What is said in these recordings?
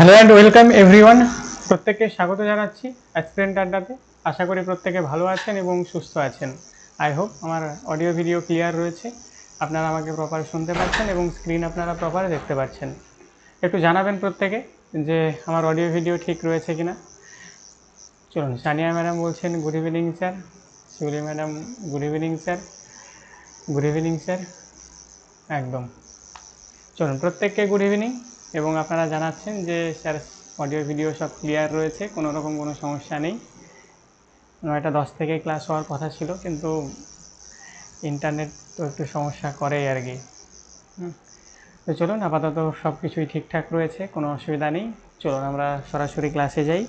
Hello and welcome everyone. প্রত্যেককে স্বাগত জানাচ্ছি অ্যাসপিরেন্ট আড্ডাতে। আশা করি প্রত্যেকে ভালো আছেন এবং সুস্থ আছেন। আই হোপ আমার অডিও ভিডিও ক্লিয়ার রয়েছে, আপনারা আমাকে প্রপার শুনতে পাচ্ছেন এবং স্ক্রিন আপনারা প্রপার দেখতে পাচ্ছেন। একটু জানাবেন প্রত্যেকে যে আমার অডিও ভিডিও ঠিক রয়েছে কিনা। চলুন, সানিয়া ম্যাডাম বলছেন good evening sir, Shiuli madam good evening sir, good evening sir. একদম, চলুন প্রত্যেককে গুড ইভিনিং। এবং আপনারা জানাচ্ছেন যে স্যার অডিও ভিডিও সব ক্লিয়ার রয়েছে, কোনো রকম কোনো সমস্যা নেই। 9:10 থেকে ক্লাস হওয়ার কথা ছিল, কিন্তু ইন্টারনেট তো একটু সমস্যা করেই আর কি। তো চলুন, আপাতত সব কিছুই ঠিকঠাক রয়েছে, কোনো অসুবিধা নেই। চলুন আমরা সরাসরি ক্লাসে যাই।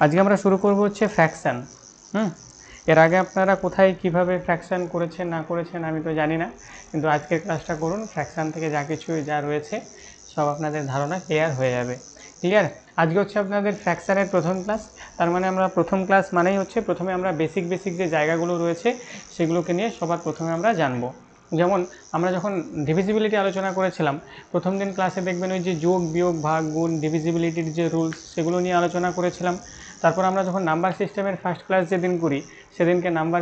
আজকে আমরা শুরু করব হচ্ছে ফ্র্যাকশান। এর আগে আপনারা কোথায় কিভাবে ফ্র্যাকশান করেছেন না করেছেন আমি তো জানি না, কিন্তু আজকের ক্লাসটা করুন, ফ্র্যাকশান থেকে যা কিছু যা রয়েছে সব আপনাদের ধারণা ক্লিয়ার হয়ে যাবে। ক্লিয়ার? আজকে হচ্ছে আপনাদের ফ্র্যাকশানের প্রথম ক্লাস। তার মানে আমরা প্রথম ক্লাস মানেই হচ্ছে প্রথমে আমরা বেসিক যে জায়গাগুলো রয়েছে সেগুলোকে নিয়ে সবার প্রথমে আমরা জানবো। যেমন আমরা যখন ডিভিজিবিলিটি আলোচনা করেছিলাম প্রথম দিন ক্লাসে, দেখবেন ওই যে যোগ বিয়োগ ভাগ গুণ ডিভিজিবিলিটির যে রুলস সেগুলো নিয়ে আলোচনা করেছিলাম। তারপর আমরা যখন নাম্বার সিস্টেমের ফার্স্ট ক্লাস যেদিন করি সেদিনকে নাম্বার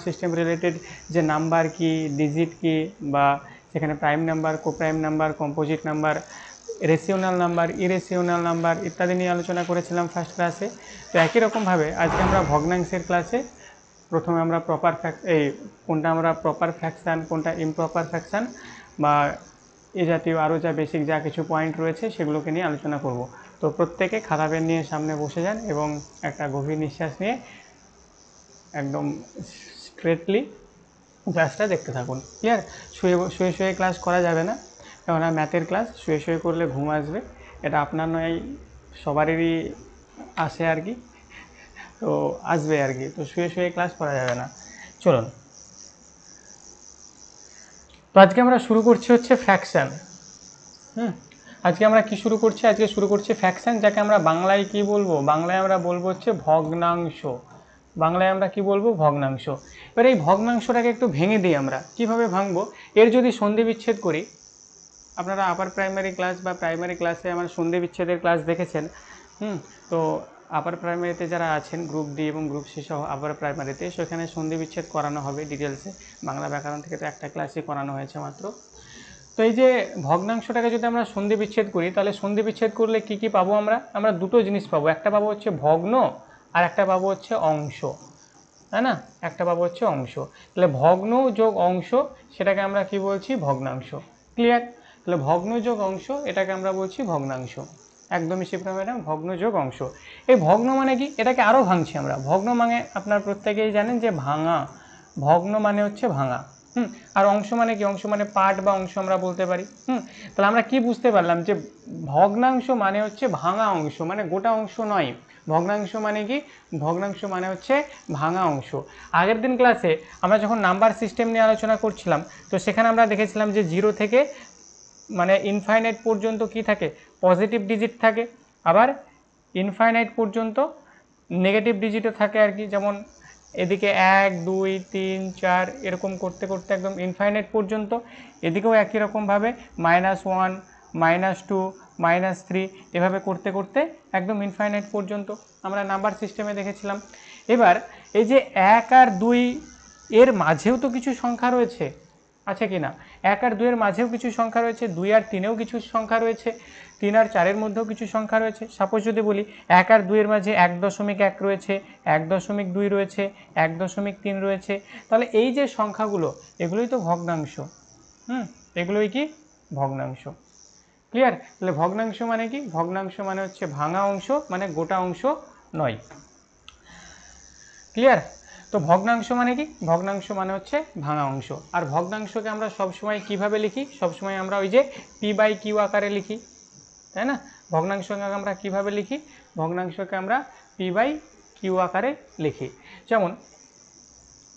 সিস্টেম রিলেটেড যে নাম্বার কি, ডিজিট কি, বা সেখানে prime number, coprime number, composite number, rational number, irrational number ইত্যাদি নিয়ে আলোচনা করেছিলাম ফার্স্ট ক্লাসে। তো একই রকমভাবে আজকে আমরা ভগ্নাংশের ক্লাসে প্রথমে আমরা কোনটা আমরা প্রপার ফ্র্যাকশান, কোনটা ইমপ্রপার ফ্র্যাকশান, বা এ জাতীয় আরও যা বেসিক যা কিছু পয়েন্ট রয়েছে সেগুলোকে নিয়ে আলোচনা করব। তো প্রত্যেকে খাতা পেন নিয়ে সামনে বসে যান এবং একটা গভীর নিঃশ্বাস নিয়ে একদম স্ট্রেটলি ক্লাসটা দেখতে থাকুন। ক্লিয়ার? শুয়ে শুয়ে ক্লাস করা যাবে না, কেননা ম্যাথের ক্লাস শুয়ে শুয়ে করলে ঘুম আসবে। এটা আপনার নয়, সবারই আসে আর কি, তো আসবে আর কি। তো শুয়ে শুয়ে ক্লাস করা যাবে না। চলুন, তো আজকে আমরা শুরু করছি হচ্ছে ফ্র্যাকশান। আজকে আমরা কি শুরু করছি? আজকে শুরু করছি ফ্র্যাকশান, যাকে আমরা বাংলায় কি বলবো? বাংলায় আমরা বলবো হচ্ছে ভগ্নাংশ। বাংলায় আমরা কি বলবো? ভগ্নাংশ। এবার এই ভগ্নাংশটাকে একটু ভেঙে দিই আমরা। কিভাবে ভাঙবো? এর যদি সন্ধি বিচ্ছেদ করি, আপনারা আপার প্রাইমারি ক্লাস বা প্রাইমারি ক্লাসে আমার সন্ধি বিচ্ছেদের ক্লাস দেখেছেন। তো আপার প্রাইমারিতে যারা আছেন গ্রুপ ডি এবং গ্রুপ সি সহ আপার প্রাইমারিতে, সেখানে সন্ধি বিচ্ছেদ করানো হবে ডিটেলসে। বাংলা ব্যাকরণ থেকে তো একটা ক্লাসই করানো হয়েছে মাত্র। তো এই যে ভগ্নাংশটাকে যদি আমরা সন্ধি বিচ্ছেদ করি, তাহলে সন্ধি বিচ্ছেদ করলে কি কি পাবো? আমরা দুটো জিনিস পাবো। একটা পাবো হচ্ছে ভগ্ন, আর একটা পাবো হচ্ছে অংশ, তাই না? একটা পাবো হচ্ছে অংশ। তাহলে ভগ্ন যোগ অংশ, সেটাকে আমরা কি বলছি? ভগ্নাংশ। ক্লিয়ার? তাহলে ভগ্ন যোগ অংশ, এটাকে আমরা বলছি ভগ্নাংশ। একদমই শিপ্রা ম্যাডাম, ভগ্ন যোগ অংশ। এই ভগ্ন মানে কি? এটাকে আরও ভাঙছি আমরা। ভগ্ন মানে আপনার প্রত্যেকেই জানেন যে ভাঙা। ভগ্ন মানে হচ্ছে ভাঙা। আর অংশ মানে কি? অংশ মানে পার্ট বা অংশ আমরা বলতে পারি। তাহলে আমরা কি বুঝতে পারলাম? যে ভগ্নাংশ মানে হচ্ছে ভাঙা অংশ, মানে গোটা অংশ নয়। ভগ্নাংশ মানে কি? ভগ্নাংশ মানে হচ্ছে ভাঙা অংশ। আগের দিন ক্লাসে আমরা যখন নাম্বার সিস্টেম নিয়ে আলোচনা করছিলাম, তো সেখানে আমরা দেখেছিলাম যে 0 থেকে মানে ইনফাইনাইট পর্যন্ত কি থাকে? পজিটিভ ডিজিট থাকে, আবার ইনফাইনাইট পর্যন্ত নেগেটিভ ডিজিটও থাকে আর কি। যেমন এদিকে 1 2 3 4 এরকম করতে করতে একদম ইনফাইনাইট পর্যন্ত, এদিকেও একই রকমভাবে -1 -2 -3 এভাবে করতে করতে একদম ইনফাইনাইট পর্যন্ত আমরা নাম্বার সিস্টেমে দেখেছিলাম। এবার এই যে 1 আর 2 এর মাঝেও তো কিছু সংখ্যা রয়েছে, আছে কি না? 1 আর 2 এর মাঝেও কিছু সংখ্যা রয়েছে, 2 আর 3 এও কিছু সংখ্যা রয়েছে, 3 আর 4 এর মধ্যেও কিছু সংখ্যা রয়েছে। সাপোজ যদি বলি 1 আর 2 এর মাঝে 1.1 রয়েছে, 1.2 রয়েছে, 1.3 রয়েছে, তাহলে এই যে সংখ্যাগুলো এগুলোই তো ভগ্নাংশ। এগুলোই কি? ভগ্নাংশ। ক্লিয়ার? তাহলে ভগ্নাংশ মানে কি? ভগ্নাংশ মানে হচ্ছে ভাঙা অংশ, মানে গোটা অংশ নয়। ক্লিয়ার? তো ভগ্নাংশ মানে কি? ভগ্নাংশ মানে হচ্ছে ভাঙা অংশ। আর ভগ্নাংশকে আমরা সবসময় কিভাবে লিখি? সবসময় আমরা ওই যে p/q আকারে লিখি, তাই না? ভগ্নাংশকে আমরা কিভাবে লিখি? ভগ্নাংশকে আমরা p/q আকারে লিখি। যেমন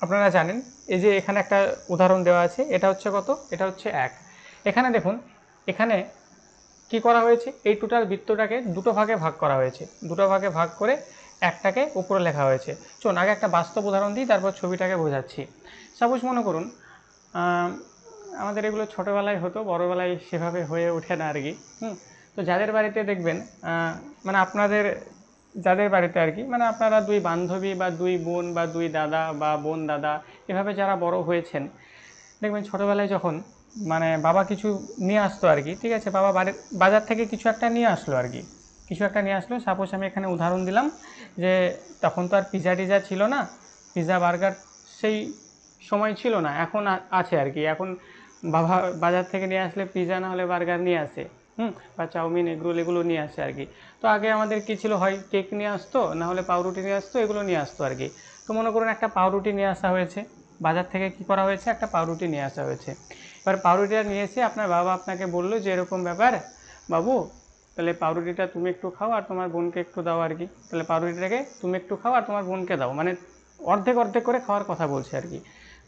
আপনারা জানেন, এই যে এখানে একটা উদাহরণ দেওয়া আছে, এটা হচ্ছে কত? এটা হচ্ছে 1। এখানে দেখুন, এখানে কি করা হয়েছে? এই টোটাল বৃত্তটাকে দুটো ভাগে ভাগ করা হয়েছে। দুটো ভাগে ভাগ করে একটাকে উপরে লেখা হয়েছে। চলুন আগে একটা বাস্তব উদাহরণ দিই, তারপর ছবিটাকে বোঝাচ্ছি। সাপোজ মনে করুন আমাদের এগুলো ছোটোবেলায় হতো, বড়োবেলায় সেভাবে হয়ে ওঠে না আর কি। তো যাদের বাড়িতে দেখবেন মানে আপনাদের যাদের বাড়িতে আর কি, মানে আপনারা দুই বান্ধবী বা দুই বোন বা দুই দাদা বা বোন দাদা এভাবে যারা বড় হয়েছেন, দেখবেন ছোটোবেলায় যখন মানে বাবা কিছু নিয়ে আসতো আর কি, ঠিক আছে, বাবা বাজার থেকে কিছু একটা নিয়ে আসলো আর কি, কিছু একটা নিয়ে আসলো। সাপোজ আমি এখানে উদাহরণ দিলাম যে তখন তো আর পিৎজা টিজা ছিল না, পিৎজা বার্গার সেই সময় ছিল না, এখন আছে আর কি। এখন বাবা বাজার থেকে নিয়ে আসলে পিৎজা না হলে বার্গার নিয়ে আসে, বা চাউমিন এগরোল এগুলো নিয়ে আসে আর কি। তো আগে আমাদের কি ছিল, হয় কেক নিয়ে আসতো, না হলে পাউরুটি নিয়ে আসতো, এগুলো নিয়ে আসতো আর কি। তো মনে করুন একটা পাউরুটি নিয়ে আসা হয়েছে, বাজার থেকে কি করা হয়েছে, একটা পাউরুটি নিয়ে আসা হয়েছে। এবার পাউরুটিটা নিয়ে এসে আপনার বাবা আপনাকে বললো যে এরকম ব্যাপার বাবু, তাহলে পাউরুটিটা তুমি একটু খাও আর তোমার বোনকে একটু দাও আর কি। তাহলে পাউরুটিটাকে তুমি একটু খাও আর তোমার বোনকে দাও, মানে অর্ধেক অর্ধেক করে খাওয়ার কথা বলছে আর কি।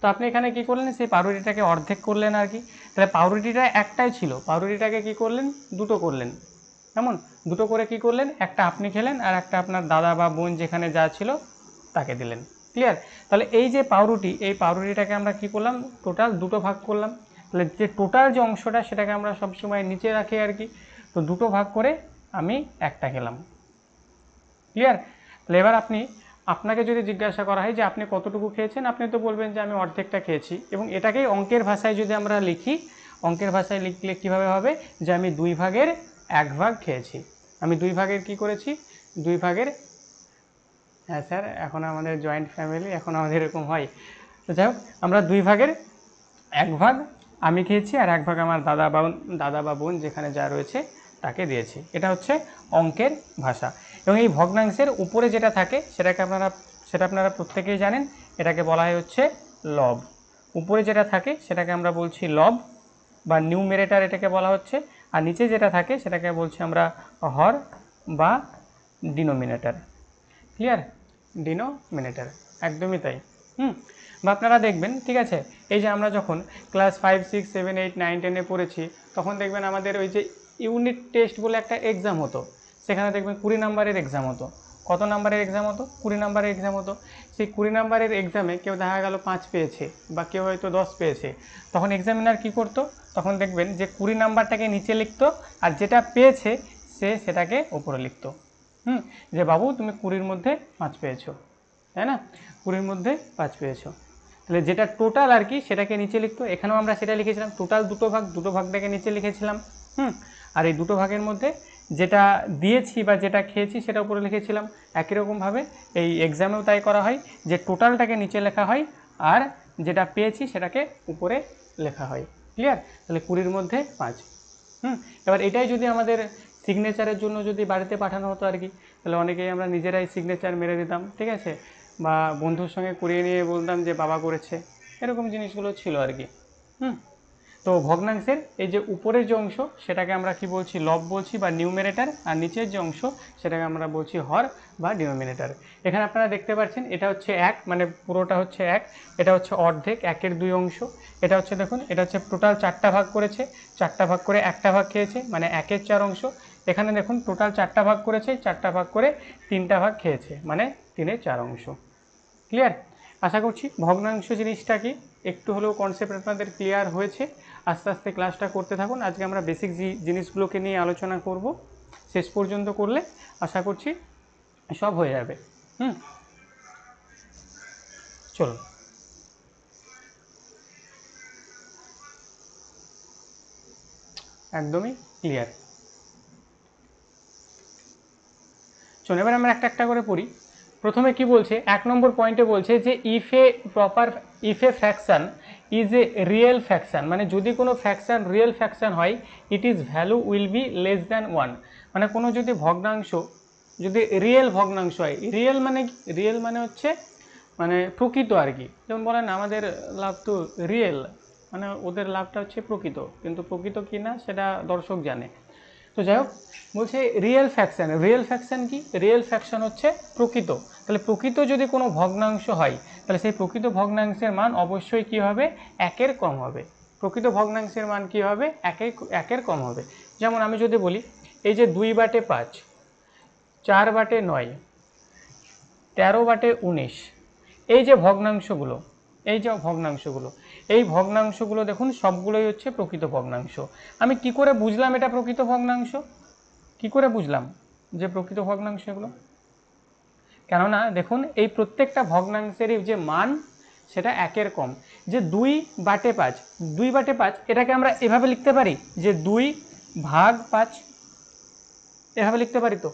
তো আপনি এখানে কি করলেন, সেই পাউরুটিটাকে অর্ধেক করলেন আর কি। তাহলে পাউরুটিটা একটাই ছিল, পাউরুটিটাকে কি করলেন, দুটো করলেন। কেমন, দুটো করে কি করলেন, একটা আপনি খেলেন আর একটা আপনার দাদা বা বোন যেখানে যা ছিল তাকে দিলেন। ক্লিয়ার? তাহলে এই যে পাউরুটি, এই পাউরুটিটাকে আমরা কি করলাম, টোটাল দুটো ভাগ করলাম। তাহলে যে টোটাল যে অংশটা সেটাকে আমরা সবসময় নিচে রাখি আর কি। তো দুটো ভাগ করে আমি একটা খেলাম। ক্লিয়ার? তাহলে এবার আপনাকে যদি জিজ্ঞাসা করা হয় যে আপনি কতটুকু খেয়েছেন, আপনি তো বলবেন যে আমি অর্ধেকটা খেয়েছি। এবং এটাকেই অঙ্কের ভাষায় যদি আমরা লিখি, অঙ্কের ভাষায় লিখলে কীভাবে হবে, যে আমি 2/1 খেয়েছি। আমি 2 ভাগের কি করেছি, 2 ভাগের, হ্যাঁ স্যার এখন আমাদের জয়েন্ট ফ্যামিলি, এখন আমাদের এরকম হয়। তো যাই হোক, আমরা 2/1 আমি খেয়েছি আর 1 ভাগ আমার দাদা বা বোন যেখানে যা রয়েছে তাকে দিয়েছি। এটা হচ্ছে অঙ্কের ভাষা। এবং এই ভগ্নাংশের উপরে যেটা থাকে সেটা আপনারা প্রত্যেকেই জানেন, এটাকে বলা হয় হচ্ছে লব। উপরে যেটা থাকে সেটাকে আমরা বলছি লব বা নিউমেরেটার এটাকে বলা হচ্ছে, আর নিচে যেটা থাকে সেটাকে বলছি আমরা হর বা ডিনোমিনেটর। ক্লিয়ার? ডিনোমিনেটর, একদমই তাই। বা আপনারা দেখবেন, ঠিক আছে, এই যে আমরা যখন ক্লাস 5, 6, 7, 8, 9, 10-এ পড়েছি, তখন দেখবেন আমাদের ওই যে ইউনিট টেস্ট বলে একটা এক্সাম হতো, সেখানে দেখবেন 20 নম্বরের এক্সাম হতো। কত নম্বরের এক্সাম হতো? 20 নম্বরের এক্সাম হতো। সেই 20 নম্বরের এক্সামে কেউ দেখা গেল 5 পেয়েছে বা কেউ হয়তো 10 পেয়েছে, তখন এক্সামিনার কি করতো, তখন দেখবেন যে 20 নাম্বারটাকে নিচে লিখতো আর যেটা পেয়েছে সেটাকে উপরে লিখতো। যে বাবু তুমি 20-র মধ্যে 5 পেয়েছো, তাই না, 20-র মধ্যে 5 পেয়েছো। তাহলে যেটা টোটাল আর কি সেটাকে নিচে লিখতো। এখানেও আমরা সেটা লিখেছিলাম, টোটাল দুটো ভাগটাকে নিচে লিখেছিলাম। আর এই দুটো ভাগের মধ্যে যেটা দিয়েছি বা যেটা খেয়েছি সেটা উপরে লিখেছিলাম। একই রকমভাবে এই এক্সামেও তাই করা হয়, যে টোটালটাকে নিচে লেখা হয় আর যেটা পেয়েছি সেটাকে উপরে লেখা হয়। ক্লিয়ার? তাহলে 20-র মধ্যে 5। এবার এটাই যদি আমাদের সিগনেচারের জন্য যদি বাড়িতে পাঠানো হতো আর কি, তাহলে অনেকেই আমরা নিজেরাই সিগনেচার মেরে দিতাম, ঠিক আছে, বা বন্ধুর সঙ্গে করিয়ে নিয়ে বলতাম যে বাবা করেছে, এরকম জিনিসগুলো ছিল আর কি। তো ভগ্নাংশের এই যে উপরের যে অংশ সেটাকে আমরা কি বলছি, লব বলছি বা নিউমেরেটর, আর নিচের যে অংশ সেটাকে আমরা বলছি হর বা ডিনোমিনেটর। এখানে আপনারা দেখতে পাচ্ছেন এটা হচ্ছে 1, মানে পুরোটা হচ্ছে 1, এটা হচ্ছে অর্ধেক, 1-এর 2 অংশ। এটা হচ্ছে দেখুন, এটা হচ্ছে টোটাল 4টা ভাগ করেছে, 4টা ভাগ করে একটা ভাগ খেয়েছে, মানে 1-এর 4 অংশ। এখানে দেখুন টোটাল 4টা ভাগ করেছে, 4টা ভাগ করে 3টা ভাগ খেয়েছে, মানে 3-এর 4 অংশ। ক্লিয়ার? আশা করছি ভগ্নাংশ জিনিসটা কি একটু হলেও কনসেপ্ট আপনাদের ক্লিয়ার হয়েছে। আস্তে আস্তে ক্লাসটা করতে থাকুন। আজকে আমরা বেসিক জিনিসগুলোকে নিয়ে আলোচনা করব, শেষ পর্যন্ত করলে আশা করছি সব হয়ে যাবে। চলুন, একদমই ক্লিয়ার। চলুন এবার আমরা একটা একটা করে পড়ি। প্রথমে কি বলছে, 1 নম্বর পয়েন্টে বলছে যে if A fraction is a real fraction, মানে যদি কোনো ফ্র্যাকশন রিয়েল ফ্র্যাকশন হয়, it is value will be less than 1, মানে কোনো যদি ভগ্নাংশ যদি রিয়েল ভগ্নাংশ হয়, রিয়েল মানে হচ্ছে মানে প্রকৃত আর কি। যেমন বলেন আমাদের লাভ তো রিয়েল, মানে ওদের লাভটা হচ্ছে প্রকৃত, কিন্তু প্রকৃত কি না সেটা দর্শক জানে। তো যাই হোক, বলছে রিয়েল ফ্র্যাকশন কি, রিয়েল ফ্র্যাকশন হচ্ছে প্রকৃত। তাহলে প্রকৃত যদি কোনো ভগ্নাংশ হয়, তাহলে সেই প্রকৃত ভগ্নাংশের মান অবশ্যই কি হবে, 1-এর কম হবে। প্রকৃত ভগ্নাংশের মান কি হবে, 1-এর কম হবে। যেমন আমি যদি বলি এই যে 2/5, 4/9, 13/19, এই যে ভগ্নাংশগুলো, এই ভগ্নাংশগুলো দেখুন সবগুলোই হচ্ছে প্রকৃত ভগ্নাংশ। আমি কি করে বুঝলাম এটা প্রকৃত ভগ্নাংশ? কি করে বুঝলাম যে প্রকৃত ভগ্নাংশ এগুলো? কেননা দেখুন এই প্রত্যেকটা ভগ্নাংশেরই যে মান সেটা একের কম। যে 2/5, 2/5 এটাকে আমরা এভাবে লিখতে পারি যে 2/5, এভাবে লিখতে পারি তো?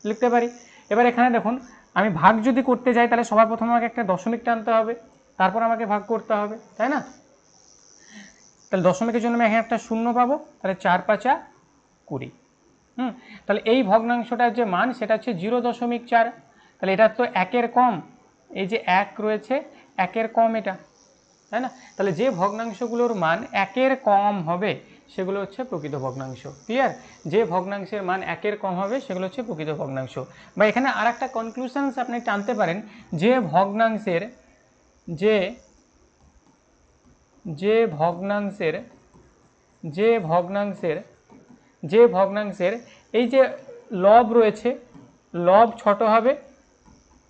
লিখতে পারি। এবার এখানে দেখুন আমি ভাগ যদি করতে যাই তাহলে সবার প্রথমে আমাকে একটা দশমিক টানতে হবে, তারপর আমাকে ভাগ করতে হবে, তাই না? তাহলে দশমিকের জন্য আমি এখানে একটা শূন্য পাবো, তাহলে 4×5 = 20। তাহলে এই ভগ্নাংশটার যে মান সেটা হচ্ছে 0.4। তাহলে এটা তো একের কম, এই যে 1 রয়েছে একের কম এটা, তাই না? তাহলে যে ভগ্নাংশগুলোর মান একের কম হবে সেগুলো হচ্ছে প্রকৃত ভগ্নাংশ। ক্লিয়ার? যে ভগ্নাংশের মান একের কম হবে সেগুলো হচ্ছে প্রকৃত ভগ্নাংশ। বা এখানে আর একটা কনক্লুশনস আপনি টানতে পারেন, যে ভগ্নাংশের যে যে ভগ্নাংশের যে ভগ্নাংশের যে ভগ্নাংশের এই যে লব রয়েছে, লব ছোট হবে,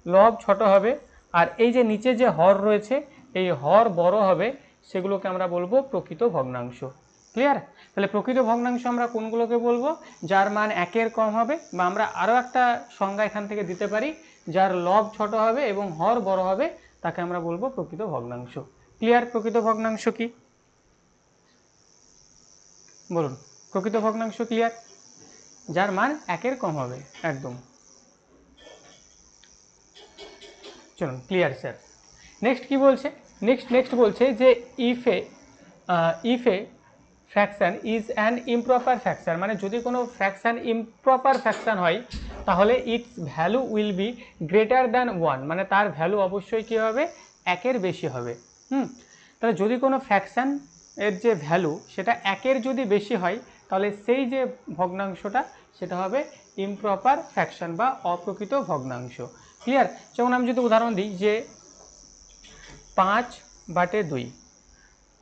লব ছোট হবে, আর এই যে নিচে যে হর রয়েছে এই হর বড় হবে, সেগুলোকে আমরা বলবো প্রকৃত ভগ্নাংশ। ক্লিয়ার? তাহলে প্রকৃত ভগ্নাংশ আমরা কোনগুলোকে বলবো? যার মান একের কম হবে, বা আমরা আরও একটা সংজ্ঞা এখান থেকে দিতে পারি, যার লব ছোট হবে এবং হর বড় হবে, তাকে আমরা বলবো প্রকৃত ভগ্নাংশ। ক্লিয়ার? প্রকৃত ভগ্নাংশ কি বলুন? প্রকৃত ভগ্নাংশ ক্লিয়ার? যার মান একের কম হবে, একদম। চলুন, ক্লিয়ার স্যার। নেক্সট কি বলছে? নেক্সট বলছে যে if A fraction is an improper fraction, মানে যদি কোনো ফ্র্যাকশন ইমপ্রপার ফ্র্যাকশন হয় তাহলে it's value will be greater than 1, মানে তার ভ্যালু অবশ্যই কী হবে? একের বেশি হবে। তাহলে যদি কোনো ফ্র্যাকশন এর যে ভ্যালু সেটা একের যদি বেশি হয় তাহলে সেই যে ভগ্নাংশটা সেটা হবে ইমপ্রপার ফ্র্যাকশন বা অপ্রকৃত ভগ্নাংশ। ক্লিয়ার? যেমন আমি যদি উদাহরণ দিই যে 5/2,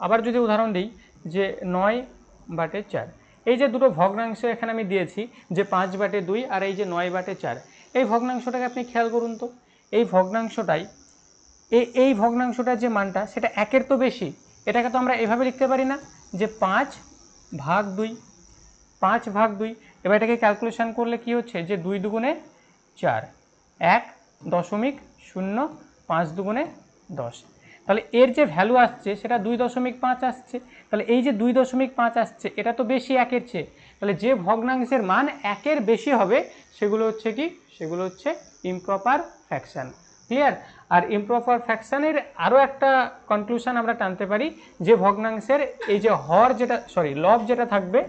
আবার যদি উদাহরণ দিই যে 9/4, এই যে দুটো ভগ্নাংশ এখানে আমি দিয়েছি, যে 5/2 আর এই যে 9/4, এই ভগ্নাংশটাকে আপনি খেয়াল করুন তো। এই ভগ্নাংশটার যে মানটা সেটা একের তো বেশি। এটাকে তো আমরা এভাবে লিখতে পারি না যে 5/2, 5/2। এবার এটাকে ক্যালকুলেশন করলে কি হচ্ছে যে 2 দুগুণে 4, 1.0, 5 দুগুণে 10। তাহলে এর যে ভ্যালু আসছে সেটা 2.5 আসছে। তাহলে এই যে 2.5 আসছে এটা তো বেশি একের চেয়ে। তাহলে যে ভগ্নাংশের মান একের বেশি হবে সেগুলো হচ্ছে কি? সেগুলো হচ্ছে ইমপ্রপার ফ্র্যাকশন। ক্লিয়ার? আর ইমপ্রপার ফ্র্যাকশনের আরও একটা কনক্লুশন আমরা টানতে পারি, যে ভগ্নাংশের এই যে লব যেটা থাকবে,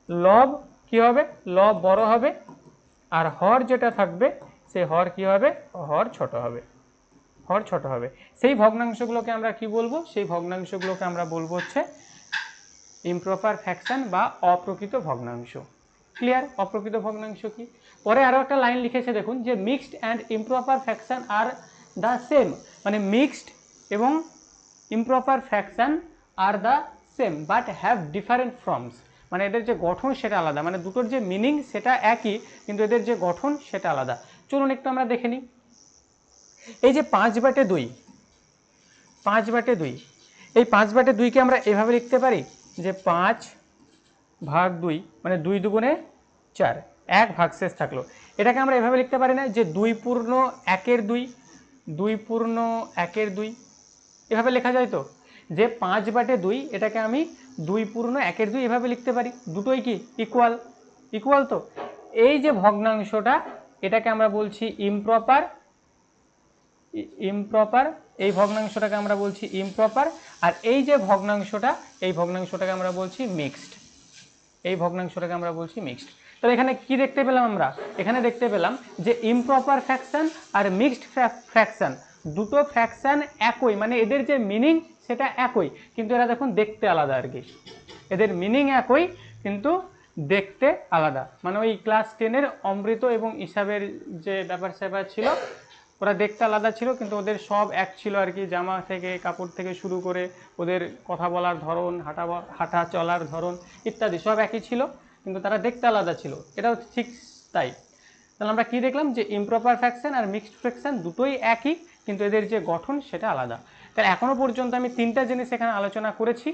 লব কি হবে? লব বড় হবে, আর হর যেটা থাকবে সেই হর কি হবে? হর ছোট হবে, হর ছোট হবে। সেই ভগ্নাংশগুলোকে আমরা কি বলবো? সেই ভগ্নাংশগুলোকে আমরা বলবো হচ্ছে ইমপ্রপার ফ্র্যাকশন বা অপ্রকৃত ভগ্নাংশ। ক্লিয়ার? অপ্রকৃত ভগ্নাংশ কি? পরে আরও একটা লাইন লিখেছে দেখুন, যে mixed and improper fraction are the same, মানে মিক্সড এবং improper fraction are the same but have different forms, মানে এদের যে গঠন সেটা আলাদা, মানে দুটোর যে মিনিং সেটা একই কিন্তু এদের যে গঠন সেটা আলাদা। চলুন একটু আমরা দেখে নিই। এই যে 5/2, 5/2, এই 5/2কে আমরা এভাবে লিখতে পারি যে 5/2, মানে 2 দুগুণে 4, 1 ভাগশেষ থাকলো। এটাকে আমরা এভাবে লিখতে পারি না যে 2/1, 2/1, এভাবে লেখা যায় তো? যে 5/2 এটাকে আমি 2/1 এভাবে লিখতে পারি। দুটোই কি ইকুয়াল তো? এই যে ভগ্নাংশটা এটাকে আমরা বলছি ইমপ্রপার, এই ভগ্নাংশটাকে আমরা বলছি ইমপ্রপার। আর এই যে ভগ্নাংশটা, এই ভগ্নাংশটাকে আমরা বলছি মিক্সড, এই ভগ্নাংশটাকে আমরা বলছি মিক্সড। তাহলে এখানে কি দেখতে পেলাম আমরা? এখানে দেখতে পেলাম যে ইমপ্রপার ফ্র্যাকশন আর মিক্সড ফ্র্যাকশন, দুটো ফ্র্যাকশন একই, মানে এদের যে মিনিং সেটা একই কিন্তু এরা দেখুন দেখতে আলাদা আর কি। এদের মিনিং একই কিন্তু দেখতে আলাদা, মানে ওই ক্লাস 10-এর অমৃত এবং হিসাবের যে ব্যাপার স্যাপার ছিল ওরা দেখতে আলাদা ছিল কিন্তু ওদের সব এক ছিল আর কি, জামা থেকে কাপড় থেকে শুরু করে ওদের কথা বলার ধরন, হাঁটা চলার ধরন ইত্যাদি সব একই ছিল কিন্তু তারা দেখতে আলাদা ছিল। এটাও ঠিক তাই। তাহলে আমরা কি দেখলাম যে ইমপ্রপার ফ্র্যাকশন আর মিক্সড ফ্র্যাকশন দুটোই একই কিন্তু এদের যে গঠন সেটা আলাদা। তাহলে এখনও পর্যন্ত আমি 3টা জিনিস এখানে আলোচনা করেছি।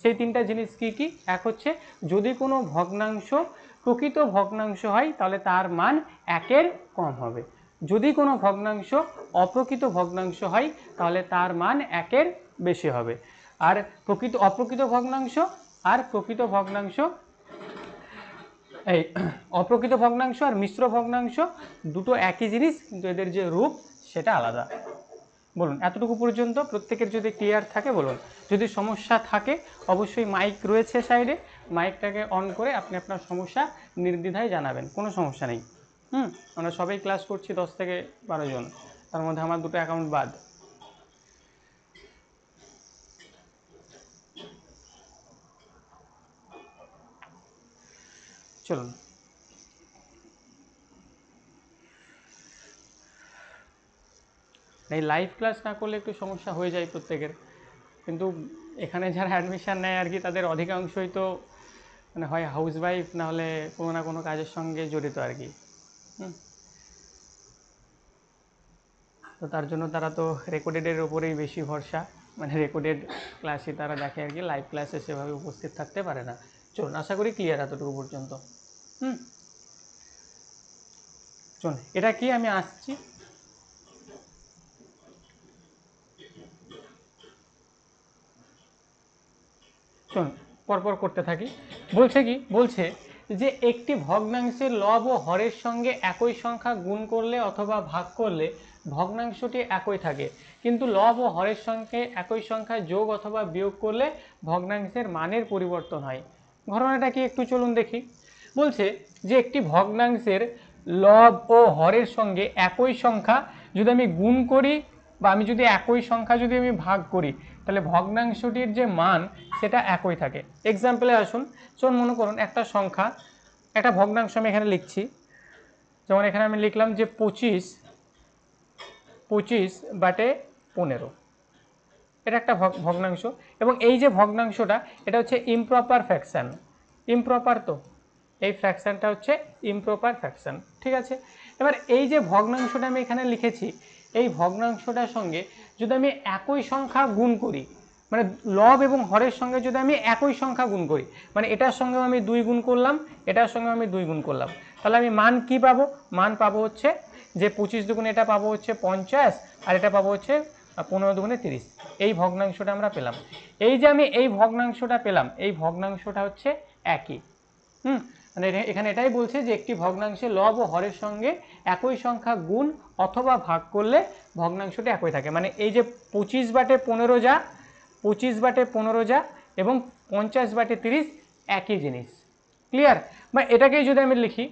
সেই 3টা জিনিস কি কি? এক হচ্ছে যদি কোনো ভগ্নাংশ প্রকৃত ভগ্নাংশ হয় তাহলে তার মান 1-এর কম হবে। যদি কোনো ভগ্নাংশ অপ্রকৃত ভগ্নাংশ হয় তাহলে তার মান 1-এর বেশি হবে। আর অপ্রকৃত ভগ্নাংশ আর প্রকৃত ভগ্নাংশ, এই অপ্রকৃত ভগ্নাংশ আর মিশ্র ভগ্নাংশ দুটো একই জিনিস, কিন্তু এদের যে রূপ সেটা আলাদা। বলুন এতটুকু পর্যন্ত প্রত্যেকের যদি ক্লিয়ার থাকে বলুন। যদি সমস্যা থাকে অবশ্যই মাইক রয়েছে সাইডে, মাইকটাকে অন করে আপনি আপনার সমস্যা নির্দ্বিধায় জানাবেন, কোনো সমস্যা নেই। আমরা সবাই ক্লাস করছি 10 থেকে 12 জন, তার মধ্যে আমার দুটো অ্যাকাউন্ট বাদ। চলুন এই লাইভ ক্লাস না করলে একটু সমস্যা হয়ে যায় প্রত্যেকের, কিন্তু এখানে যারা অ্যাডমিশান নেয় আর কি তাদের অধিকাংশই তো মানে হয় হাউসওয়াইফ, না হলে কোনো না কোনো কাজের সঙ্গে জড়িত আর কি। তো তার জন্য তারা তো রেকর্ডেডের ওপরেই বেশি ভরসা, মানে রেকর্ডেড ক্লাসই তারা দেখে আর কি, লাইভ ক্লাসে সেভাবে উপস্থিত থাকতে পারে না। চলুন আশা করি ক্লিয়ার এতটুকু পর্যন্ত। চলুন এটা কি আমি আসছি। চলুন পরপর করতে থাকি। বলছে কি, বলছে যে একটি ভগ্নাংশের লব ও হরের সঙ্গে একই সংখ্যা গুণ করলে অথবা ভাগ করলে ভগ্নাংশটি একই থাকে, কিন্তু লব ও হরের সঙ্গে একই সংখ্যা যোগ অথবা বিয়োগ করলে ভগ্নাংশের মানের পরিবর্তন হয়। ঘটনাটা কি একটু চলুন দেখি। বলছে যে একটি ভগ্নাংশের লব ও হরের সঙ্গে একই সংখ্যা যদি আমি গুণ করি বা আমি যদি একই সংখ্যা যদি আমি ভাগ করি তাহলে ভগ্নাংশটির যে মান সেটা একই থাকে। এক্সাম্পলে আসুন, যেমন মনে করুন একটা সংখ্যা, একটা ভগ্নাংশ আমি এখানে লিখছি, যেমন এখানে আমি লিখলাম যে 25/15, এটা একটা ভগ্নাংশ, এবং এই যে ভগ্নাংশটা এটা হচ্ছে ইমপ্রপার ফ্র্যাকশন। ইমপ্রপার তো এই ফ্র্যাকশনটা হচ্ছে ইমপ্রপার ফ্র্যাকশন, ঠিক আছে। এবার এই যে ভগ্নাংশটা আমি এখানে লিখেছি, এই ভগ্নাংশটার সঙ্গে যদি আমি একই সংখ্যা গুণ করি, মানে লব এবং হরের সঙ্গে যদি আমি একই সংখ্যা গুণ করি, মানে এটার সঙ্গেও আমি 2 গুণ করলাম, এটার সঙ্গেও আমি 2 গুণ করলাম, তাহলে আমি মান কি পাবো? মান পাবো হচ্ছে যে 25 দুগুণে এটা পাবো হচ্ছে 50, আর এটা পাবো হচ্ছে 15 দুগুণে 30। এই ভগ্নাংশটা আমরা পেলাম। এই যে আমি এই ভগ্নাংশটা পেলাম, এই ভগ্নাংশটা হচ্ছে একই। মানে এখানে এটাই বলছে যে একটি ভগ্নাংশে লব ও হরের সঙ্গে একই সংখ্যা গুণ অথবা ভাগ করলে ভগ্নাংশটি একই থাকে। মানে এই যে 25/15 যা, 25/15 যা এবং 50/30 একই জিনিস। ক্লিয়ার? বা এটাকেই যদি আমি লিখি,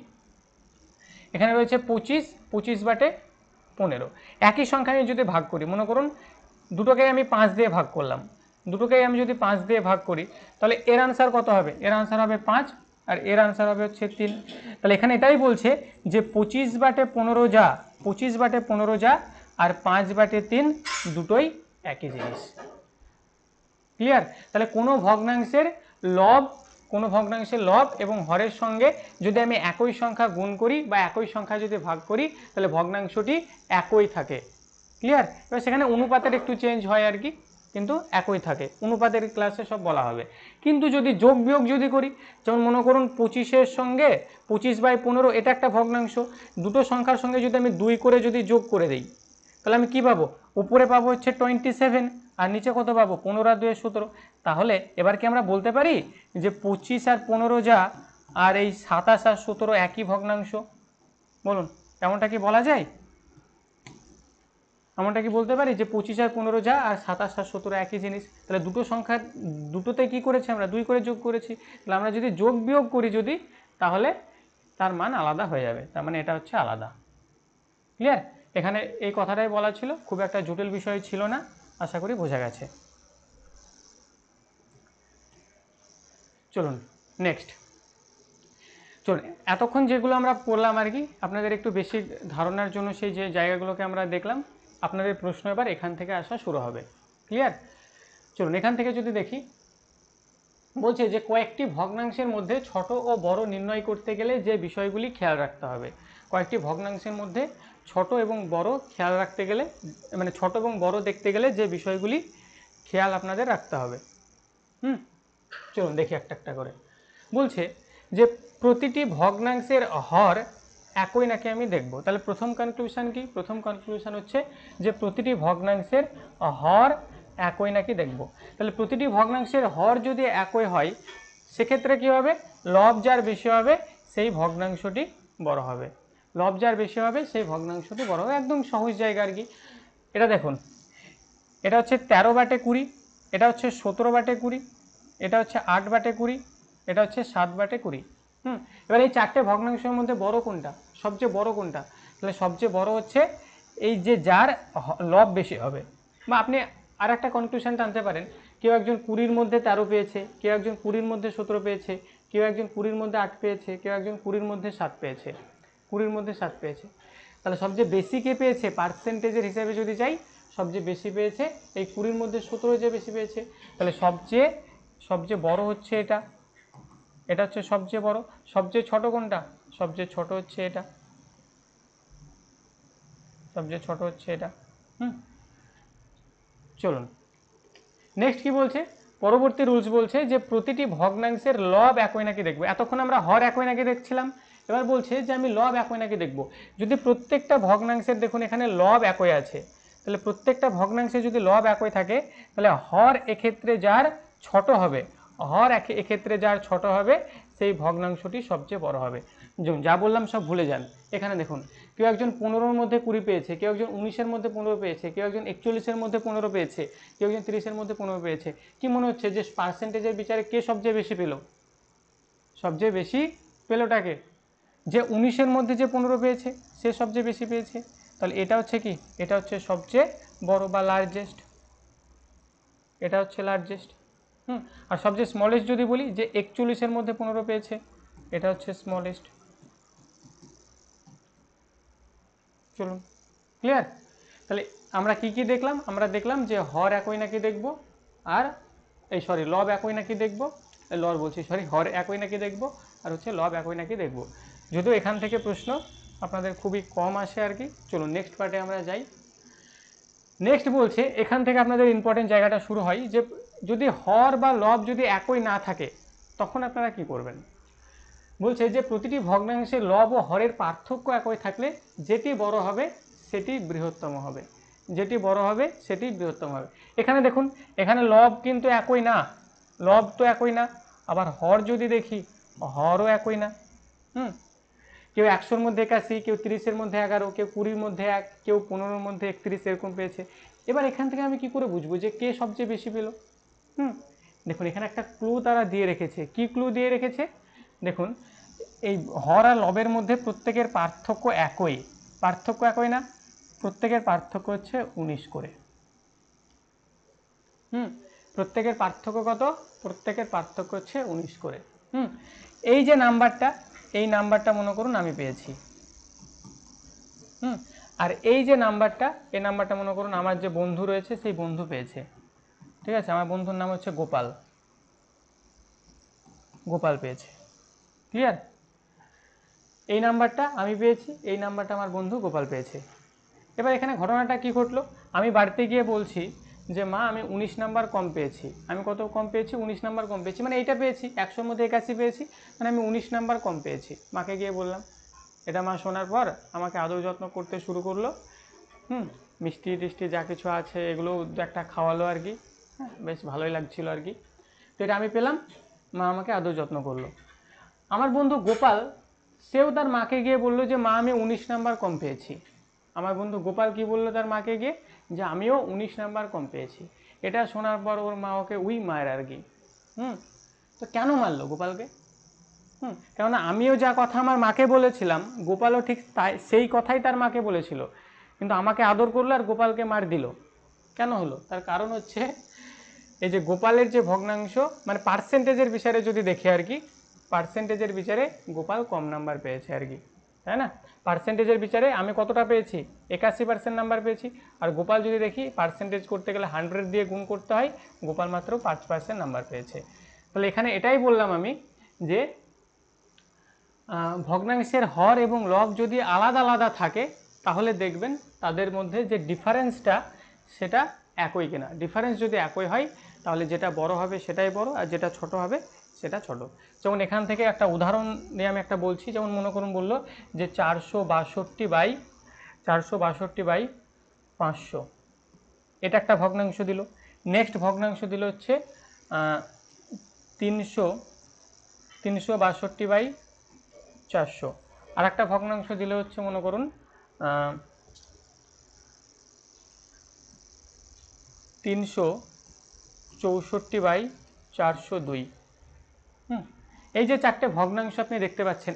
এখানে রয়েছে 25/15, একই সংখ্যা আমি যদি ভাগ করি, মনে করুন দুটোকেই আমি 5 দিয়ে ভাগ করলাম, দুটোকেই আমি যদি 5 দিয়ে ভাগ করি তাহলে এর আনসার কত হবে? এর আনসার হবে 5, আর এর আনসার হবে হচ্ছে 3। তাহলে এখানে এটাই বলছে যে 25/15 যা, 25/15 যা আর 5/3 দুটোই একই জিনিস। ক্লিয়ার? তাহলে কোনো ভগ্নাংশের লব এবং হরের সঙ্গে যদি আমি একই সংখ্যা গুণ করি বা একই সংখ্যা যদি ভাগ করি তাহলে ভগ্নাংশটি একই থাকে। ক্লিয়ার? এবার সেখানে অনুপাতের একটু চেঞ্জ হয় আর কি, কিন্তু একই থাকে। অনুপাতের ক্লাসে সব বলা হবে। কিন্তু যদি যোগ বিয়োগ যদি করি, যেমন মনে করুন 25-এর সঙ্গে 25/15, এটা একটা ভগ্নাংশ, দুটো সংখ্যার সঙ্গে যদি আমি 2 করে যদি যোগ করে দিই তাহলে আমি কি পাবো? উপরে পাবো হচ্ছে 27 আর নিচে কত পাবো? 15 আর 2 17। তাহলে এবার কি আমরা বলতে পারি যে 25 আর 15 যা আর এই 27 আর 17 একই ভগ্নাংশ? বলুন এমনটা কি বলা যায়? এমনটা কি বলতে পারি যে 25 আর 15 যা আর 27 আর 17 একই জিনিস? তাহলে দুটো সংখ্যার দুটোতে কি করেছি আমরা? 2 করে যোগ করেছি। তাহলে আমরা যদি যোগ বিয়োগ করি যদি, তাহলে তার মান আলাদা হয়ে যাবে, তার মানে এটা হচ্ছে আলাদা। ক্লিয়ার? এখানে এই কথাটাই বলা ছিল, খুব একটা জটিল বিষয় ছিল না, আশা করি বোঝা গেছে। চলুন নেক্সট। চলুন এতক্ষণ যেগুলো আমরা পড়লাম আর কি, আপনাদের একটু বেশি ধারণার জন্য সেই যে জায়গাগুলোকে আমরা দেখলাম, আপনাদের প্রশ্ন এবার এখান থেকে আসা শুরু হবে। ক্লিয়ার? চলুন এখান থেকে যদি দেখি, বলছে যে কয়েকটি ভগ্নাংশের মধ্যে ছোট ও বড় নির্ণয় করতে গেলে যে বিষয়গুলি খেয়াল রাখতে হবে। কয়েকটি ভগ্নাংশের মধ্যে ছোট এবং বড় খেয়াল রাখতে গেলে, মানে ছোট এবং বড় দেখতে গেলে যে বিষয়গুলি খেয়াল আপনাদের রাখতে হবে। চলুন দেখি একটা একটা করে। বলছে যে প্রতিটি ভগ্নাংশের হর একই নাকি আমি দেখব। তাহলে প্রথম কনক্লুশন কি? প্রথম কনক্লুশন হচ্ছে যে প্রতিটি ভগ্নাংশের হর একই নাকি দেখব। তাহলে প্রতিটি ভগ্নাংশের হর যদি একই হয় সেক্ষেত্রে কী হবে? লব যার বেশি হবে সেই ভগ্নাংশটি বড় হবে, লব যার বেশি হবে সেই ভগ্নাংশটি বড় হবে। একদম সহজ জায়গা আর কি। এটা দেখুন, এটা হচ্ছে 13/20, এটা হচ্ছে 17/20, এটা হচ্ছে 8/20, এটা হচ্ছে 7/20। এবার এই চারটে ভগ্নাংশের মধ্যে বড় কোনটা, সবচেয়ে বড় কোনটা? তাহলে সবচেয়ে বড় হচ্ছে এই যে যার লব বেশি হবে। বা আপনি আর একটা কনক্লুশন টানতে পারেন, কেউ একজন 20-র মধ্যে 13 পেয়েছে, কেউ একজন 20-র মধ্যে 17 পেয়েছে, কেউ একজন 20-র মধ্যে 8 পেয়েছে, কেউ একজন 20-র মধ্যে 7 পেয়েছে, 20-র মধ্যে 7 পেয়েছে। তাহলে সবচেয়ে বেশি কে পেয়েছে পার্সেন্টেজের হিসাবে যদি যাই, সবচেয়ে বেশি পেয়েছে এই 20-র মধ্যে 17 যে বেশি পেয়েছে। তাহলে সবচেয়ে বড় হচ্ছে এটা, এটা হচ্ছে সবচেয়ে বড়। সবচেয়ে ছোট কোনটা? সবচেয়ে ছোট হচ্ছে এটা, সবচেয়ে ছোট হচ্ছে এটা। চলুন নেক্সট কি বলছে, পরবর্তী রুলস বলছে যে প্রতিটি ভগ্নাংশের লব একই নাকি দেখবো। এতক্ষণ আমরা হর একই নাকি দেখছিলাম, এবার বলছে যে আমি লব একই নাকি দেখব। যদি প্রত্যেকটা ভগ্নাংশের, দেখুন এখানে লব একই আছে, তাহলে প্রত্যেকটা ভগ্নাংশে যদি লব একই থাকে তাহলে হর এক্ষেত্রে যার ছোট হবে, হর এক্ষেত্রে যার ছোট হবে সেই ভগ্নাংশটি সবচেয়ে বড় হবে। যা বললাম সব ভুলে যান। এখানে দেখুন, কেউ একজন 15-র মধ্যে 20 পেয়েছে, কেউ একজন 19-এর মধ্যে 15 পেয়েছে, কেউ একজন 41-এর মধ্যে 15 পেয়েছে, কেউ একজন 30-এর মধ্যে 15 পেয়েছে। কি মনে হচ্ছে যে পার্সেন্টেজের বিচারে কে সবচেয়ে বেশি পেল? সবচেয়ে বেশি পেলোটাকে যে 19-এর মধ্যে যে 15 পেয়েছে সে সবচেয়ে বেশি পেয়েছে। তাহলে এটা হচ্ছে কি? এটা হচ্ছে সবচেয়ে বড় বা লার্জেস্ট, এটা হচ্ছে লার্জেস্ট। আর সবচেয়ে স্মলেস্ট যদি বলি, যে 41-এর মধ্যে 15 পেয়েছে, এটা হচ্ছে স্মলেস্ট। চলুন ক্লিয়ার? তাহলে আমরা কি কি দেখলাম? আমরা দেখলাম যে হর একই নাকি দেখব, আর লব একই নাকি দেখব, হর একই নাকি দেখব, আর হচ্ছে লব একই নাকি দেখব। যদিও এখান থেকে প্রশ্ন আপনাদের খুবই কম আসে আর কি। চলুন নেক্সট পার্টে আমরা যাই। নেক্সট বলছে, এখান থেকে আপনাদের ইম্পর্টেন্ট জায়গাটা শুরু হয়, যে যদি হর বা লব যদি একই না থাকে তখন আপনারা কি করবেন। বলছে যে প্রতিটি ভগ্নাংশে লব ও হরের পার্থক্য একই থাকলে যেটি বড় হবে সেটি বৃহত্তম হবে, যেটি বড় হবে সেটি বৃহত্তম হবে। এখানে দেখুন, এখানে লব কিন্তু একই না, লব তো একই না। আবার হর যদি দেখি, হরও একই না। কেউ 100-র মধ্যে 81, কেউ 30-এর মধ্যে 11, কেউ 20-র মধ্যে 1, কেউ 15-র মধ্যে 31 এরকম পেয়েছে। এবার এখান থেকে আমি কি করে বুঝবো যে কে সবচেয়ে বেশি পেল? দেখুন এখানে একটা ক্লু তারা দিয়ে রেখেছে। কি ক্লু দিয়ে রেখেছে? দেখুন, এই হর আর লবের মধ্যে প্রত্যেকের পার্থক্য একই, পার্থক্য একই না, প্রত্যেকের পার্থক্য হচ্ছে 19 করে। প্রত্যেকের পার্থক্য কত? প্রত্যেকের পার্থক্য হচ্ছে 19 করে। এই যে নাম্বারটা, এই নাম্বারটা মনে করুন আমি পেয়েছি। আর এই যে নাম্বারটা, এই নাম্বারটা মনে করুন আমার যে বন্ধু রয়েছে সেই বন্ধু পেয়েছে। ঠিক আছে, আমার বন্ধুর নাম হচ্ছে গোপাল, গোপাল পেয়েছে। ক্লিয়ার? এই নাম্বারটা আমি পেয়েছি, এই নাম্বারটা আমার বন্ধু গোপাল পেয়েছে। এবার এখানে ঘটনাটা কি ঘটলো, আমি বাড়িতে গিয়ে বলছি যে মা আমি 19 নাম্বার কম পেয়েছি। আমি কত কম পেয়েছি? 19 নাম্বার কম পেয়েছি, মানে এইটা পেয়েছি 100-র মধ্যে 81 পেয়েছি, মানে আমি 19 নাম্বার কম পেয়েছি। মাকে গিয়ে বললাম। এটা মা শোনার পর আমাকে আদর যত্ন করতে শুরু করলো। মিষ্টি টিষ্টি যা কিছু আছে এগুলো একটা খাওয়ালো আর কি। বেশ ভালোই লাগছিল আর কি। তো এটা আমি পেলাম, মা আমাকে আদর যত্ন করলো। আমার বন্ধু গোপাল, সেও তার মাকে গিয়ে বললো যে মা আমি 19 নাম্বার কম পেয়েছি। আমার বন্ধু গোপাল কি বললো তার মাকে গিয়ে, যে আমিও 19 নাম্বার কম পেয়েছি। এটা শোনার পর ওর মা ওকে মায়ের আর কি। তো কেন মারলো গোপালকে? কেননা আমিও যা কথা আমার মাকে বলেছিলাম, গোপালও ঠিক তাই সেই কথাই তার মাকে বলেছিল, কিন্তু আমাকে আদর করলো আর গোপালকে মার দিল। কেন হলো? তার কারণ হচ্ছে এই যে গোপালের যে ভগ্নাংশ, মানে পার্সেন্টেজের বিচারে যদি দেখি আর কি, পার্সেন্টেজের বিচারে গোপাল কম নাম্বার পেয়েছে আর কি, তাই না? পার্সেন্টেজের বিচারে আমি কতটা পেয়েছি? 81% নাম্বার পেয়েছি। আর গোপাল যদি দেখি, পার্সেন্টেজ করতে গেলে 100 দিয়ে গুণ করতে হয়, গোপাল মাত্র 5% নাম্বার পেয়েছে। তাহলে এখানে এটাই বললাম আমি যে ভগ্নাংশের হর এবং লব যদি আলাদা আলাদা থাকে তাহলে দেখবেন তাদের মধ্যে যে ডিফারেন্সটা সেটা একই কিনা। ডিফারেন্স যদি একই হয় তাহলে যেটা বড় হবে সেটাই বড়, আর যেটা ছোট হবে সেটা ছোট। যেমন এখান থেকে একটা উদাহরণ দিয়ে আমি একটা বলছি, যেমন মনে করুন বললো যে 462/500, এটা একটা ভগ্নাংশ দিল। নেক্সট ভগ্নাংশ দিল হচ্ছে 362/400, আর একটা ভগ্নাংশ দিলে হচ্ছে মনে করুন 364/402। এই যে চারটে ভগ্নাংশ আপনি দেখতে পাচ্ছেন,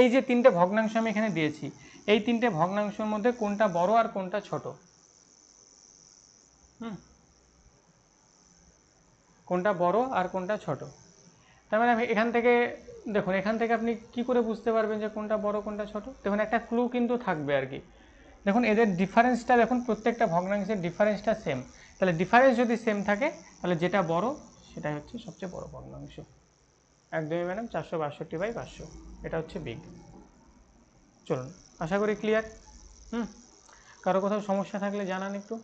এই যে তিনটে ভগ্নাংশ আমি এখানে দিয়েছি, এই তিনটে ভগ্নাংশের মধ্যে কোনটা বড় আর কোনটা ছোট? কোনটা বড় আর কোনটা ছোট? তার মানে এখান থেকে দেখুন, এখান থেকে আপনি কি করে বুঝতে পারবেন যে কোনটা বড় কোনটা ছোট? দেখুন একটা ক্লু কিন্তু থাকবে আর কি। দেখুন এদের ডিফারেন্সটা দেখুন, প্রত্যেকটা ভগ্নাংশের ডিফারেন্সটা সেম। তাহলে ডিফারেন্স যদি সেম থাকে তাহলে যেটা বড় সেটাই হচ্ছে সবচেয়ে বড় ভগ্নাংশ। একদমই ম্যাডাম, 462/500, এটা হচ্ছে বিগ। চলুন, আশা করি ক্লিয়ার। কারো কোথাও সমস্যা থাকলে জানান একটু।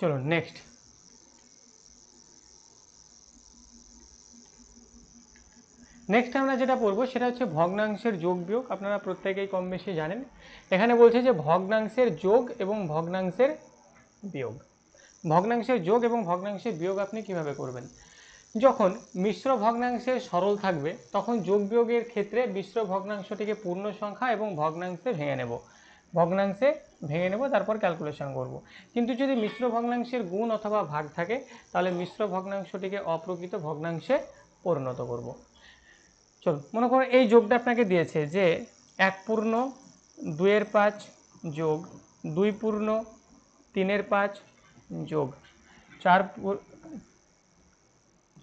চলুন নেক্সট। নেক্সট আমরা যেটা পড়বো সেটা হচ্ছে ভগ্নাংশের যোগ বিয়োগ। আপনারা প্রত্যেকেই কম বেশি জানেন। এখানে বলছে যে ভগ্নাংশের যোগ এবং ভগ্নাংশের বিয়োগ। ভগ্নাংশের যোগ এবং ভগ্নাংশের বিয়োগ আপনি কিভাবে করবেন? যখন মিশ্র ভগ্নাংশের সরল থাকবে তখন যোগ বিয়োগের ক্ষেত্রে মিশ্র ভগ্নাংশটিকে পূর্ণ সংখ্যা এবং ভগ্নাংশে ভেঙে নেব, তারপর ক্যালকুলেশন করব। কিন্তু যদি মিশ্র ভগ্নাংশের গুণ অথবা ভাগ থাকে তাহলে মিশ্র ভগ্নাংশটিকে অপ্রকৃত ভগ্নাংশে পরিণত করব। চলুন, মনে করুন এই যোগটা আপনাকে দিয়েছে যে 1/2/5 যোগ 2/3/5 যোগ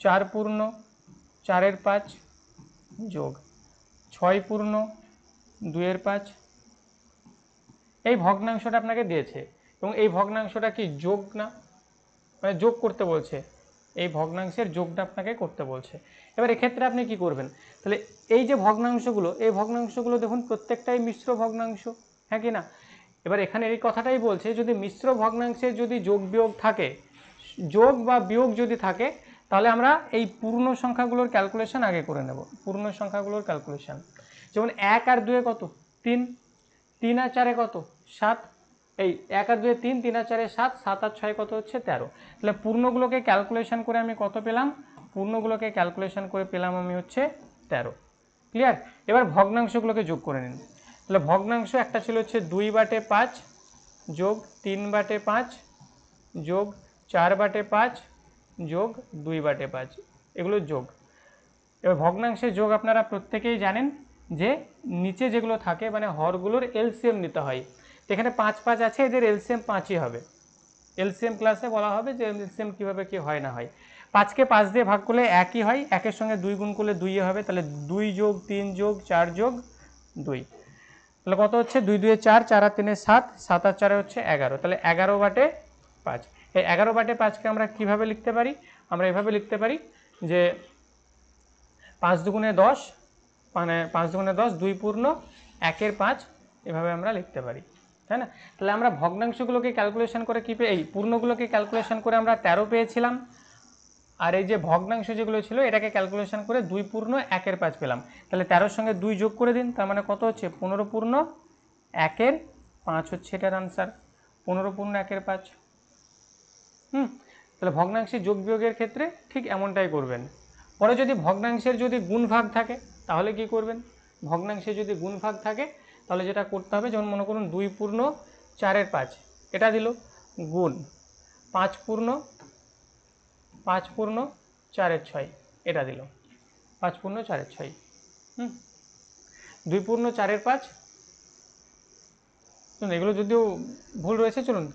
4/4/5 যোগ 6/2/5। এই ভগ্নাংশটা আপনাকে দিয়েছে এবং এই ভগ্নাংশটা কি যোগ না, মানে যোগ করতে বলছে। এই ভগ্নাংশের যোগটা আপনাকে করতে বলছে। এবার এক্ষেত্রে আপনি কি করবেন? তাহলে এই যে ভগ্নাংশগুলো, এই ভগ্নাংশগুলো দেখুন প্রত্যেকটাই মিশ্র ভগ্নাংশ, হ্যাঁ কি না? এবার এখানে এই কথাটাই বলছে, যদি মিশ্র ভগ্নাংশের যদি যোগ বিয়োগ থাকে, যোগ বা বিয়োগ যদি থাকে, তাহলে আমরা এই পূর্ণ সংখ্যাগুলোর ক্যালকুলেশন আগে করে নেব। পূর্ণ সংখ্যাগুলোর ক্যালকুলেশন, যেমন 1 আর 2 কত? 3, 3 আর 4 কত? 7। এই 1 আর 2 3, 3 আর 4 7, 7 আর 6 কত হচ্ছে? 13। তাহলে পূর্ণগুলোকে ক্যালকুলেশন করে আমি কত পেলাম? পূর্ণগুলোকে ক্যালকুলেশন করে পেলাম আমি হচ্ছে 13। ক্লিয়ার? এবার ভগ্নাংশগুলোকে যোগ করে নিন। তাহলে ভগ্নাংশ একটা ছিল হচ্ছে 2/5 যোগ 3/5 যোগ 4/5 যোগ 2/5, এগুলো যোগ। এবার ভগ্নাংশের যোগ আপনারা প্রত্যেকেই জানেন যে নিচে যেগুলো থাকে মানে হরগুলোর এলসিএম নিতে হয়। এখানে 5 5 আছে, এদের এলসিএম 5ই হবে। এলসিএম ক্লাসে বলা হবে যে এলসিএম কীভাবে কী হয় না হয়। 5কে 5 দিয়ে ভাগ করলে একই হয়, একের সঙ্গে 2 গুণ করলে 2 হবে, তাহলে 2 যোগ 3 যোগ 4 যোগ 2, তাহলে কত হচ্ছে? 2 2 4, 4 আর 3 7, 7 আর 4 হচ্ছে 11। তাহলে 11/5। এই 11/5কে আমরা কীভাবে লিখতে পারি? আমরা এভাবে লিখতে পারি যে 5 দুগুণে 10, মানে 5 দুগুণে 10, 2/1/5, এভাবে আমরা লিখতে পারি, তাই না? তাহলে আমরা ভগ্নাংশগুলোকে ক্যালকুলেশন করে কী এই পূর্ণগুলোকে ক্যালকুলেশন করে আমরা 13 পেয়েছিলাম, আর এই যে ভগ্নাংশ যেগুলো ছিল এটাকে ক্যালকুলেশন করে 2/1/5 পেলাম। তাহলে 13-র সঙ্গে 2 যোগ করে দিন, তার মানে কত হচ্ছে? 15/1/5 হচ্ছে এটার আনসার। 15/1/5। তাহলে ভগ্নাংশের যোগ বিয়োগের ক্ষেত্রে ঠিক এমনটাই করবেন। পরে যদি ভগ্নাংশের যদি গুণ ভাগ থাকে তাহলে কি করবেন? ভগ্নাংশে যদি গুণ ভাগ থাকে তাহলে যেটা করতে হবে, যেমন মনে করুন 2/4/5 এটা দিল, গুণ 5/4/6 এটা দিল, 5/4/6। 2/4/5। শুনুন, এগুলো যদিও ভুল রয়েছে, চলুন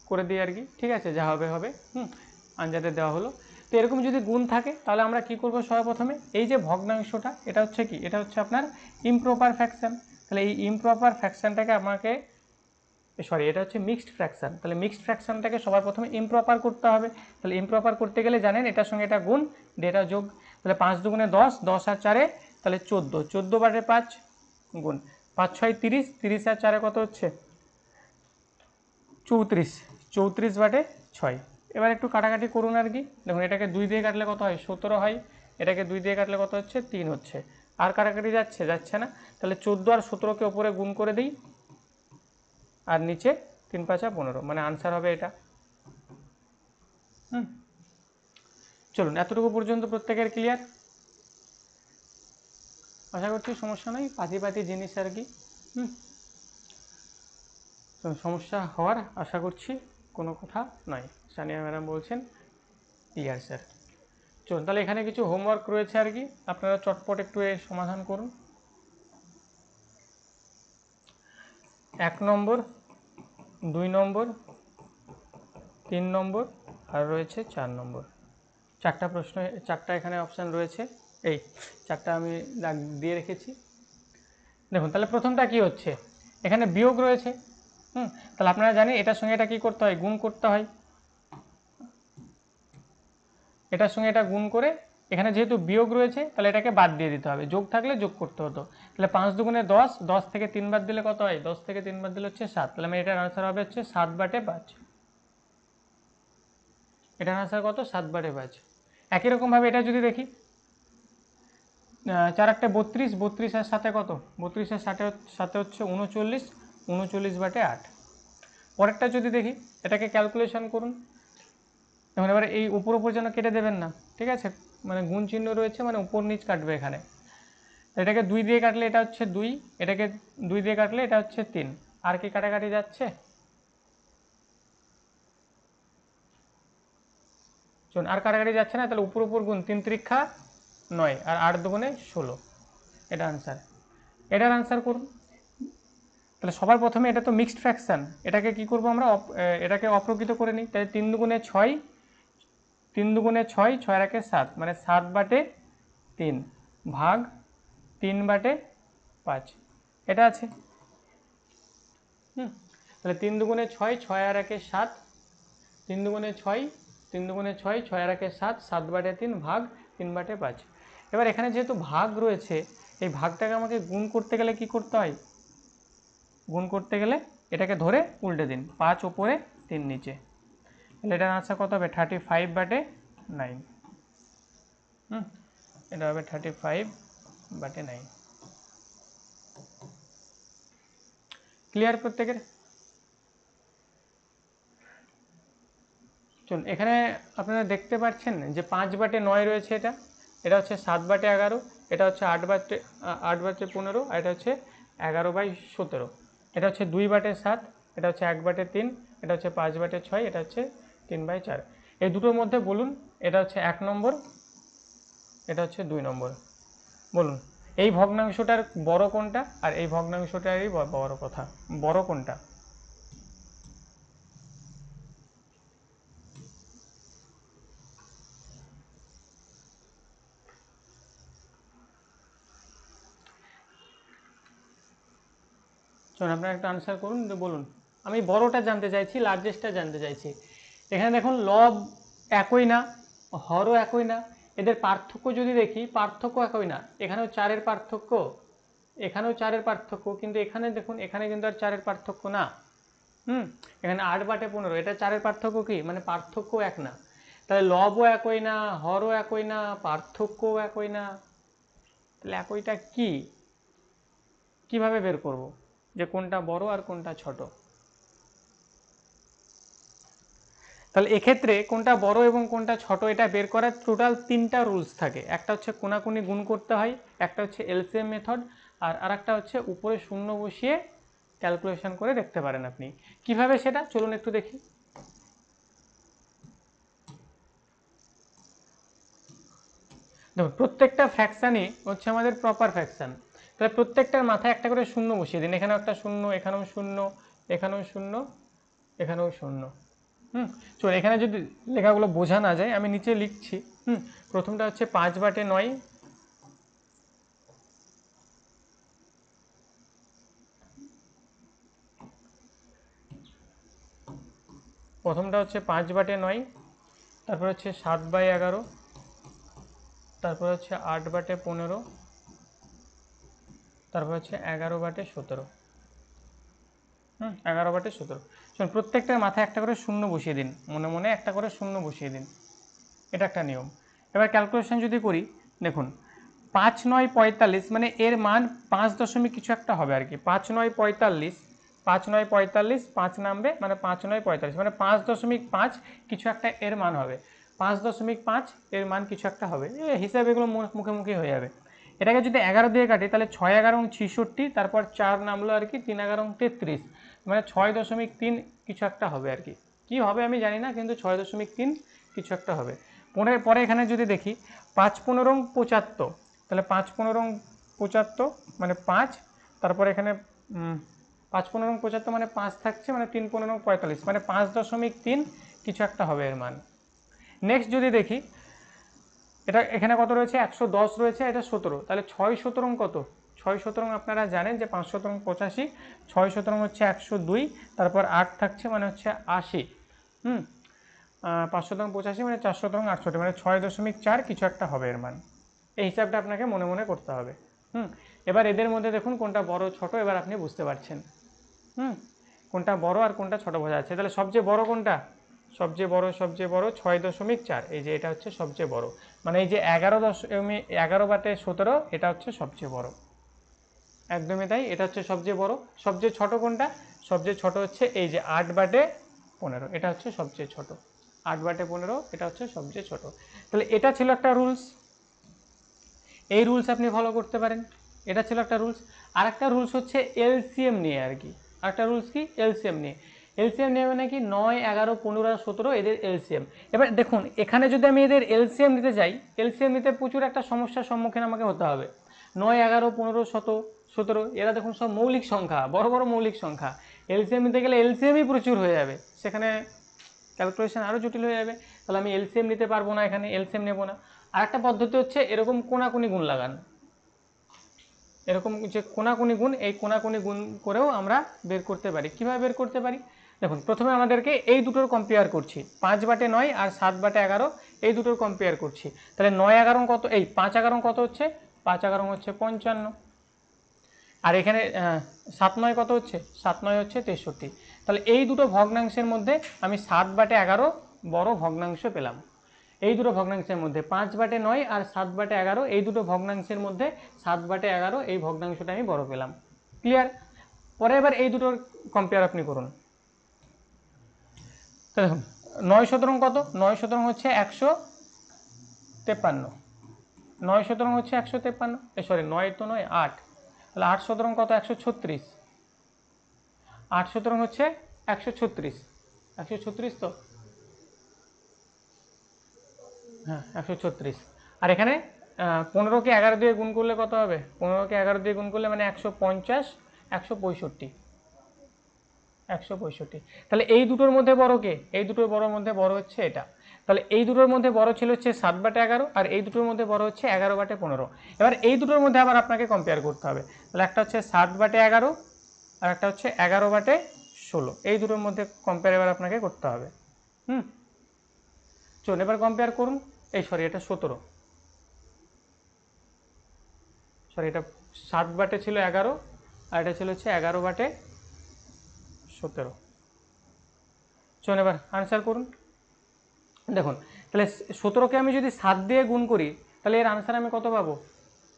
করে দিই আর কি, ঠিক আছে, যা হবে হবে। আনজাদে দেওয়া হলো। তো এরকম যদি গুণ থাকে তাহলে আমরা কি করব? সর্বপ্রথমে এই যে ভগ্নাংশটা, এটা হচ্ছে কি? এটা হচ্ছে আপনার ইমপ্রপার ফ্র্যাকশন। তাহলে এই ইমপ্রপার ফ্র্যাকশনটাকে আমাকে সরি, এটা হচ্ছে মিক্সড ফ্র্যাকশন। তাহলে মিক্সড ফ্র্যাকশনটাকে সবার প্রথমে ইমপ্রপার করতে হবে। তাহলে ইমপ্রপার করতে গেলে জানেন এটার সঙ্গে এটা গুণ, এটা যোগ। তাহলে 5 দুগুণে 10, 10 আর 4 তাহলে 14, 14 বাটে 5 গুণ 5 6 30, 30 আর 4 কত হচ্ছে 34, 34 বাটে 6। এবার একটু কাটাকাটি করুন আর কি। দেখুন এটাকে 2 দিয়ে কাটলে কত হয় 17 হয়, এটাকে 2 দিয়ে কাটলে কত হচ্ছে 3 হচ্ছে। আর কাটাকাটি যাচ্ছে, যাচ্ছে না। তাহলে 14 আর 17কে ওপরে গুণ করে দিই, আর নিচে 3 5 15, মানে আনসার হবে এটা। চলুন এতটুকু পর্যন্ত প্রত্যেকের ক্লিয়ার? আশা করছি সমস্যা নেই, পাতি পাতি জিনিস আর কি। সমস্যা হওয়ার আশা করছি কোনো কথা নয়। সানিয়া ম্যাডাম বলছেন ক্লিয়ার স্যার। চলুন তাহলে এখানে কিছু হোমওয়ার্ক রয়েছে আর কি, আপনারা চটপট একটু এর সমাধান করুন। 1 নম্বর, 2 নম্বর, 3 নম্বর আর রয়েছে 4 নম্বর। 4টা প্রশ্ন, 4টা এখানে অপশান রয়েছে, এই 4টা আমি দাগ দিয়ে রেখেছি। দেখুন তাহলে প্রথমটা কি হচ্ছে, এখানে বিয়োগ রয়েছে। তাহলে আপনারা জানেন এটার সঙ্গে এটা কি করতে হয়, গুণ করতে হয়। এটার সঙ্গে এটা গুণ করে, এখানে যেহেতু বিয়োগ রয়েছে তাহলে এটাকে বাদ দিয়ে দিতে হবে, যোগ থাকলে যোগ করতে হতো। তাহলে 5 দুগুণে 10, 10 থেকে 3 বাদ দিলে কত হয়, 10 থেকে 3 বাদ দিলে হচ্ছে 7। তাহলে আমি এটার আনসার হবে হচ্ছে 7 বাটে 5। এটার আনসার কত, 7 বাটে 5। একই রকমভাবে এটা যদি দেখি, 4 8 32, 32 আর 7 কত, 32 আর 7 হচ্ছে 39, 39 বাটে 8। পরেরটা যদি দেখি, এটাকে ক্যালকুলেশন করুন। এখন এবার এই উপর উপর যেন কেটে দেবেন না, ঠিক আছে, মানে গুণ চিহ্ন রয়েছে মানে উপর নিচ কাটবে এখানে। এটাকে 2 দিয়ে কাটলে এটা হচ্ছে 2, এটাকে 2 দিয়ে কাটলে এটা হচ্ছে 3। আর কি কাটাকাটি যাচ্ছে, চলুন আর কাটাকাটি যাচ্ছে না। তাহলে উপর উপর গুণ, 3 3 9 আর 8 দুগুণে 16, এটা আনসার। এটার আনসার করুন। তাহলে সবার প্রথমে এটা তো মিক্সড ফ্র্যাকশন, এটাকে কি করব আমরা, এটাকে অপ্রকৃত করে নিই। তাহলে 3 দুগুণে 6, 3 দুগুণে 6, 6 আর 1 7, মানে 7 বাটে 3 ভাগ 3 বাটে 5, এটা আছে। তাহলে 3 দুগুণে 6, 6 আর 1 7, 3 দুগুণে 6, 3 দুগুণে 6, 6 আর 1 7, 7 বাটে 3 ভাগ 3 বাটে 5। এবার এখানে যেহেতু ভাগ রয়েছে, এই ভাগটাকে আমাকে গুণ করতে গেলে কি করতে হয়, গুণ করতে গেলে এটাকে ধরে উল্টে দিন, 5 ওপরে 3 নিচে। তাহলে এটার আনসার কত হবে, 35 বাটে 9। এটা হবে 35 বাটে 9। ক্লিয়ার প্রত্যেকের? চলুন এখানে আপনারা দেখতে পাচ্ছেন যে 5 বাটে 9 রয়েছে, এটা এটা হচ্ছে 7 বাটে 11, এটা হচ্ছে 8 বাটে 15, আর এটা হচ্ছে 11/17, এটা হচ্ছে 2 বাটে 7, এটা হচ্ছে 1 বাটে 3, এটা হচ্ছে 5 বাটে 6, এটা হচ্ছে 3/4। এই দুটোর মধ্যে বলুন এটা হচ্ছে 1 নম্বর, এটা হচ্ছে 2 নম্বর। বলুন এই ভগ্নাংশটার বড় কোনটা, আর এই ভগ্নাংশটারই বড় কথা, বড় কোনটা? চলুন আপনারা একটা আনসার করুন, বলুন। আমি বড়টা জানতে চাইছি, লার্জেস্টটা জানতে চাইছি। এখানে দেখুন লব একই না, হরও একই না, এদের পার্থক্য যদি দেখি পার্থক্য একই না। এখানেও 4-এর পার্থক্য, এখানেও 4-এর পার্থক্য, কিন্তু এখানে দেখুন এখানে কিন্তু আর 4-এর পার্থক্য না। এখানে 8 বাটে 15, এটা 4-এর পার্থক্য কি, মানে পার্থক্য এক না। তাহলে লবও একই না, হরও একই না, পার্থক্যও একই না, তাহলে একইটা কি, কিভাবে বের করব যে কোনটা বড় আর কোনটা ছোট? তাহলে এক্ষেত্রে কোনটা বড় এবং কোনটা ছোট এটা বের করার টোটাল 3টা রুলস থাকে। একটা হচ্ছে কোনাকুনি গুণ করতে হয়, একটা হচ্ছে এলসিএম মেথড, আর আরেকটা হচ্ছে উপরে শূন্য বসিয়ে ক্যালকুলেশন করে দেখতে পারেন আপনি। কিভাবে সেটা চলুন একটু দেখি। দেখুন প্রত্যেকটা ফ্র্যাকশানই হচ্ছে আমাদের প্রপার ফ্র্যাকশান। তাহলে প্রত্যেকটার মাথায় একটা করে শূন্য বসিয়ে দিন, এখানেও একটা শূন্য, এখানেও শূন্য, এখানেও শূন্য, এখানেও শূন্য। চলো এখানে যদি লেখাগুলো বোঝা না যায় আমি নিচে লিখছি। প্রথমটা হচ্ছে 5 বাটে 9, প্রথমটা হচ্ছে 5/9, তারপর হচ্ছে 7/11, তারপর হচ্ছে 8/15, তারপর হচ্ছে 11/17। 11/17। শোন, প্রত্যেকটার মাথায় একটা করে শূন্য বসিয়ে দিন, মনে মনে একটা করে শূন্য বসিয়ে দিন, এটা একটা নিয়ম। এবার ক্যালকুলেশন যদি করি, দেখুন 5×9=45, মানে এর মান 5 দশমিক কিছু একটা হবে আর কি। 5×9=45, 5×9=45, 5 নামবে মানে 5×9=45, মানে 5.5 কিছু একটা এর মান হবে, 5.5 এর মান কিছু একটা হবে, হিসাব এগুলো মুখে মুখে হয়ে যাবে। এটাকে যদি 11 দিয়ে কাটি তাহলে 6×11=66, তারপর 4 নামলো আর কি, 3×11=33, মানে 6.3 কিছু একটা হবে আর কি। কী হবে আমি জানি না, কিন্তু 6.3 কিছু একটা হবে। পরে এখানে যদি দেখি 5×15=75, তাহলে 5×15=75 মানে 5, তারপর এখানে 5×15=75 মানে 5 থাকছে, মানে 3×15=45, মানে 5.3 কিছু একটা হবে এর মান। নেক্সট যদি দেখি, এটা এখানে কত রয়েছে, 110 রয়েছে, এটা 17, তাহলে 6×17 কত, 6×17 আপনারা জানেন যে 5×17=85, 6×17 হচ্ছে 102, তারপর 8 থাকছে মানে হচ্ছে 80, 5×17=85 মানে 4×17=68, মানে 6.4 কিছু একটা হবে এর মান। এই হিসাবটা আপনাকে মনে মনে করতে হবে। এবার এদের মধ্যে দেখুন কোনটা বড় ছোট, এবার আপনি বুঝতে পারছেন। কোনটা বড় আর কোনটা ছোট বোঝা যাচ্ছে। তাহলে সবচেয়ে বড় কোনটা, সবচেয়ে বড় 6.4, এই যে এটা হচ্ছে সবচেয়ে বড়, মানে এই যে 11/17, এটা হচ্ছে সবচেয়ে বড়, একদমই তাই, এটা হচ্ছে সবচেয়ে বড়। সবচেয়ে ছোট কোনটা, সবচেয়ে ছোট হচ্ছে এই যে 8/15, এটা হচ্ছে সবচেয়ে ছোট, 8/15 এটা হচ্ছে সবচেয়ে ছোট। তাহলে এটা ছিল একটা রুলস, এই রুলস আপনি ফলো করতে পারেন, এটা ছিল একটা রুলস। আর একটা রুলস হচ্ছে এলসিএম নিয়ে আর কি, আরেকটা রুলস কি, এলসিএম নিয়ে। এলসিএম নিয়ে মানে কি, 9, 11, 15 আর 17 এদের এলসিএম। এবার দেখুন এখানে যদি আমি এদের এলসিএম নিতে যাই, এলসিএম নিতে প্রচুর একটা সমস্যার সম্মুখীন আমাকে হতে হবে। 9, 11, 15, 17 এরা দেখুন সব মৌলিক সংখ্যা, বড় বড় মৌলিক সংখ্যা, এলসিএম নিতে গেলে এলসিএমই প্রচুর হয়ে যাবে, সেখানে ক্যালকুলেশন আরও জটিল হয়ে যাবে, তাহলে আমি এলসিএম নিতে পারবো না, এখানে এলসিএম নেব না। আর একটা পদ্ধতি হচ্ছে এরকম কোনাকুনি গুণ লাগান, এরকম যে কোনাকুনি গুণ, এই কোনাকুনি গুণ করেও আমরা বের করতে পারি। কীভাবে বের করতে পারি, দেখুন প্রথমে আমাদেরকে এই দুটোর কম্পেয়ার করছি, 5/9 আর 7/11, এই দুটোর কম্পেয়ার করছি। তাহলে 9, 11 কত, এই 5, 11 কত হচ্ছে, 5, 11 হচ্ছে 55, আর এখানে 7, 9 কত হচ্ছে, 7, 9 হচ্ছে 63। তাহলে এই দুটো ভগ্নাংশের মধ্যে আমি 7/11 বড় ভগ্নাংশ পেলাম। এই দুটো ভগ্নাংশের মধ্যে 5/9 আর 7/11, এই দুটো ভগ্নাংশের মধ্যে 7/11 এই ভগ্নাংশটা আমি বড় পেলাম। ক্লিয়ার? পরে এবার এই দুটোর কম্পেয়ার আপনি করুন। তো দেখুন 9×17 কত, 9×17 হচ্ছে 153, 9×17 হচ্ছে 153, সরি 9 তো নয় 8, তাহলে 8×17 কত, 136, 8×17 হচ্ছে 136, 136 তো, হ্যাঁ 136। আর এখানে 15কে 11 দিয়ে গুণ করলে কত হবে, 15কে 11 দিয়ে গুণ করলে মানে 150, 165, 165। তাহলে এই দুটোর মধ্যে বড় কে, এই দুটোর মধ্যে বড় হচ্ছে এটা। তাহলে এই দুটোর মধ্যে বড় ছিল হচ্ছে 7/11, আর এই দুটোর মধ্যে বড় হচ্ছে 11/15। এবার এই দুটোর মধ্যে আবার আপনাকে কম্পেয়ার করতে হবে, তাহলে একটা হচ্ছে 7/11 আর একটা হচ্ছে 11/16, এই দুটোর মধ্যে কম্পেয়ার এবার আপনাকে করতে হবে। চলুন এবার কম্পেয়ার করুন। এই সরি এটা 17, সরি এটা 7/, ছিল 11, আর এটা ছিল হচ্ছে 11/17। চলুন এবার আনসার করুন। দেখুন তাহলে 17কে আমি যদি 7 দিয়ে গুণ করি, তাহলে এর আনসার আমি কত পাবো,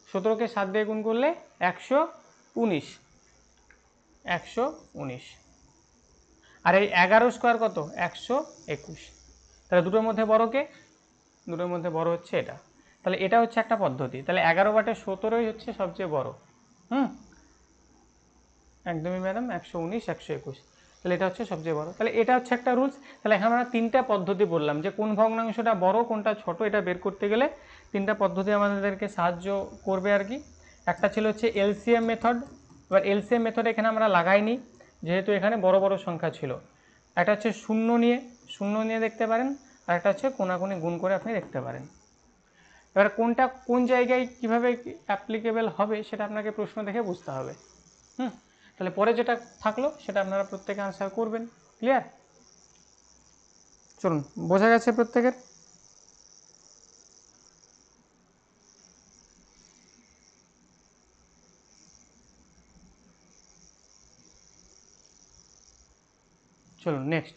17কে 7 দিয়ে গুণ করলে 119, 119। আর এই 11 স্কোয়ার কত, 121। তাহলে দুটোর মধ্যে বড় কে, দুটোর মধ্যে বড় হচ্ছে এটা। তাহলে এটা হচ্ছে একটা পদ্ধতি। তাহলে 11/17 হচ্ছে সবচেয়ে বড়। একদমই ম্যাডাম, 119, 121, তাহলে এটা হচ্ছে সবচেয়ে বড়। তাহলে এটা হচ্ছে একটা রুলস। তাহলে এখানে আমরা তিনটা পদ্ধতি বললাম যে কোন ভগ্নাংশটা বড় কোনটা ছোট, এটা বের করতে গেলে তিনটা পদ্ধতি আমাদেরকে সাহায্য করবে আর কি। একটা ছিল হচ্ছে এলসিএম মেথড। এবার এলসিএম মেথড এখানে আমরা লাগাইনি, যেহেতু এখানে বড় বড় সংখ্যা ছিল। একটা হচ্ছে শূন্য নিয়ে দেখতে পারেন, আর একটা হচ্ছে কোনাকুনি গুণ করে আপনি দেখতে পারেন। এবার কোনটা কোন জায়গায় কিভাবে অ্যাপ্লিকেবল হবে সেটা আপনাকে প্রশ্ন দেখে বুঝতে হবে। তাহলে পরে যেটা থাকলো সেটা আপনারা প্রত্যেকে আনসার করবেন। ক্লিয়ার? চলুন, বোঝা গেছে প্রত্যেকের? চলুন নেক্সট।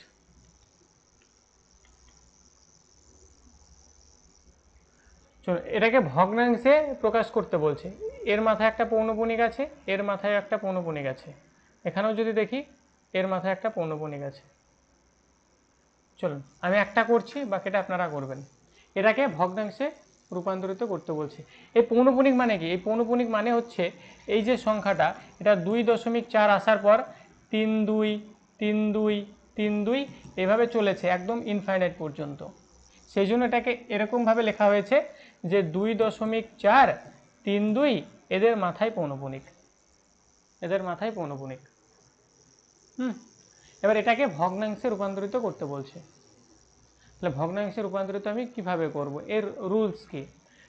চলুন, এটাকে ভগ্নাংশে প্রকাশ করতে বলছে। এর মাথায় একটা পৌনঃপুনিক আছে, এর মাথায় একটা পৌনঃপুনিক আছে, এখানেও যদি দেখি এর মাথায় একটা পৌনঃপুনিক আছে। চলুন আমি একটা করছি, বাকিটা আপনারা করবেন। এটাকে ভগ্নাংশে রূপান্তরিত করতে বলছে। এই পৌনঃপুনিক মানে কি? এই পৌনঃপুনিক মানে হচ্ছে এই যে সংখ্যাটা, এটা 2.4 আসার পর 3 2 3 2 3 2 এভাবে চলেছে একদম ইনফাইনাইট পর্যন্ত। সেই জন্য এটাকে এরকমভাবে লেখা হয়েছে যে 2.4 3 2 এদের মাথায় পৌনঃপুনিক, এদের মাথায় পৌনঃপুনিক। এবার এটাকে ভগ্নাংশে রূপান্তরিত করতে বলছে। তাহলে ভগ্নাংশে রূপান্তরিত আমি কিভাবে করব, এর রুলস কি?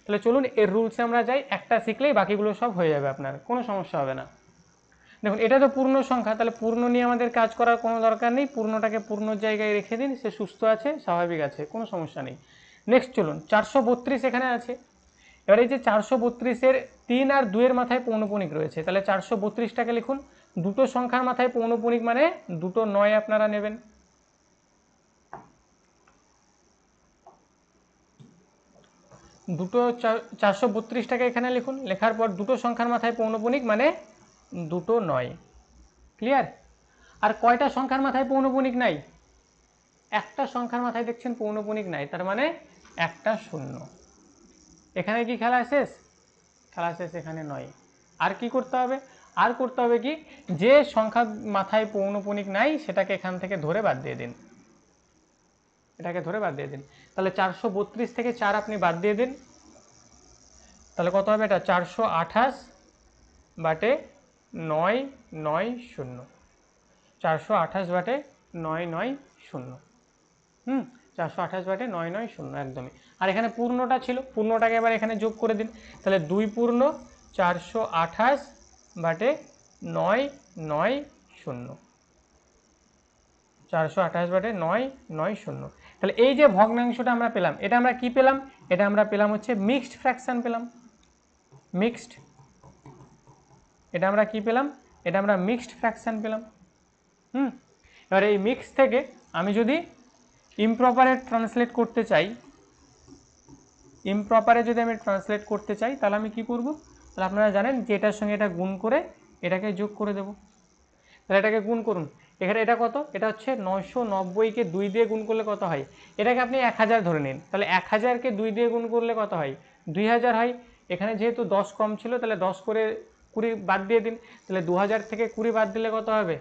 তাহলে চলুন এর রুলসে আমরা যাই, একটা শিখলেই বাকিগুলো সব হয়ে যাবে, আপনার কোনো সমস্যা হবে না। দেখুন এটা তো পূর্ণ সংখ্যা, তাহলে পূর্ণ নিয়ে আমাদের কাজ করার কোনো দরকার নেই, পূর্ণটাকে পূর্ণ জায়গায় রেখে দিন, সে সুস্থ আছে, স্বাভাবিক আছে, কোনো সমস্যা নেই। নেক্সট চলুন, 432 এখানে আছে। এবার এই যে 432-এর 3 আর 2 এর মাথায় পৌনঃপুনিক রয়েছে, তাহলে 432টাকে লিখুন। দুটো সংখ্যার মাথায় পৌনঃপুনিক মানে দুটো 9 আপনারা নেবেন। দুটো 432টাকে এখানে লিখুন, লেখার পর দুটো সংখ্যার মাথায় পৌনঃপুনিক মানে দুটো 9। ক্লিয়ার? আর কয়টা সংখ্যার মাথায় পৌনঃপুনিক নাই? একটা সংখ্যার মাথায় দেখছেন পৌনঃপুনিক নাই, তার মানে একটা শূন্য। এখানে কি খেলা শেষ? খেলা শেষ এখানে নয়। আর কি করতে হবে? আর করতে হবে কি, যে সংখ্যার মাথায় পৌনঃপুনিক নাই সেটাকে এখান থেকে ধরে বাদ দিয়ে দিন, এটাকে ধরে বাদ দিয়ে দিন। তাহলে 432 থেকে 4 আপনি বাদ দিয়ে দিন, তাহলে কত হবে? এটা 428 বাটে 9 9 0, 428 বাটে 9 9 0। 428 বাটে 9 9 0 একদমই। আর এখানে পূর্ণটা ছিল, পূর্ণটাকে এবার এখানে যোগ করে দিন, তাহলে 2 পূর্ণ 428 বাটে 9 9 0, 428 বাটে 9 9 0। তাহলে এই যে ভগ্নাংশটা আমরা পেলাম, এটা আমরা কি পেলাম? এটা আমরা পেলাম হচ্ছে মিক্সড ফ্র্যাকশন পেলাম, মিক্সড। এটা আমরা কি পেলাম? এটা আমরা মিক্সড ফ্র্যাকশন পেলাম। এবার এই মিক্স থেকে আমি যদি ইমপ্রপারে ট্রান্সলেট করতে চাই, ইমপ্রপারে যদি আমি ট্রান্সলেট করতে চাই, তাহলে আমি কি করব? তাহলে আপনারা জানেন যে এটার সঙ্গে এটা গুণ করে এটাকে যোগ করে দেব। তাহলে এটাকে গুণ করুন, এখানে এটা কত? এটা হচ্ছে 990-কে 2 দিয়ে গুণ করলে কত হয়? এটাকে আপনি 1000 ধরে নিন, তাহলে 1000-কে 2 দিয়ে গুণ করলে কত হয়? 2000 হয়। এখানে যেহেতু 10 কম ছিল, তাহলে 10 করে 20 বাদ দিয়ে দিন, তাহলে 2000 থেকে 20 বাদ দিলে কত হবে?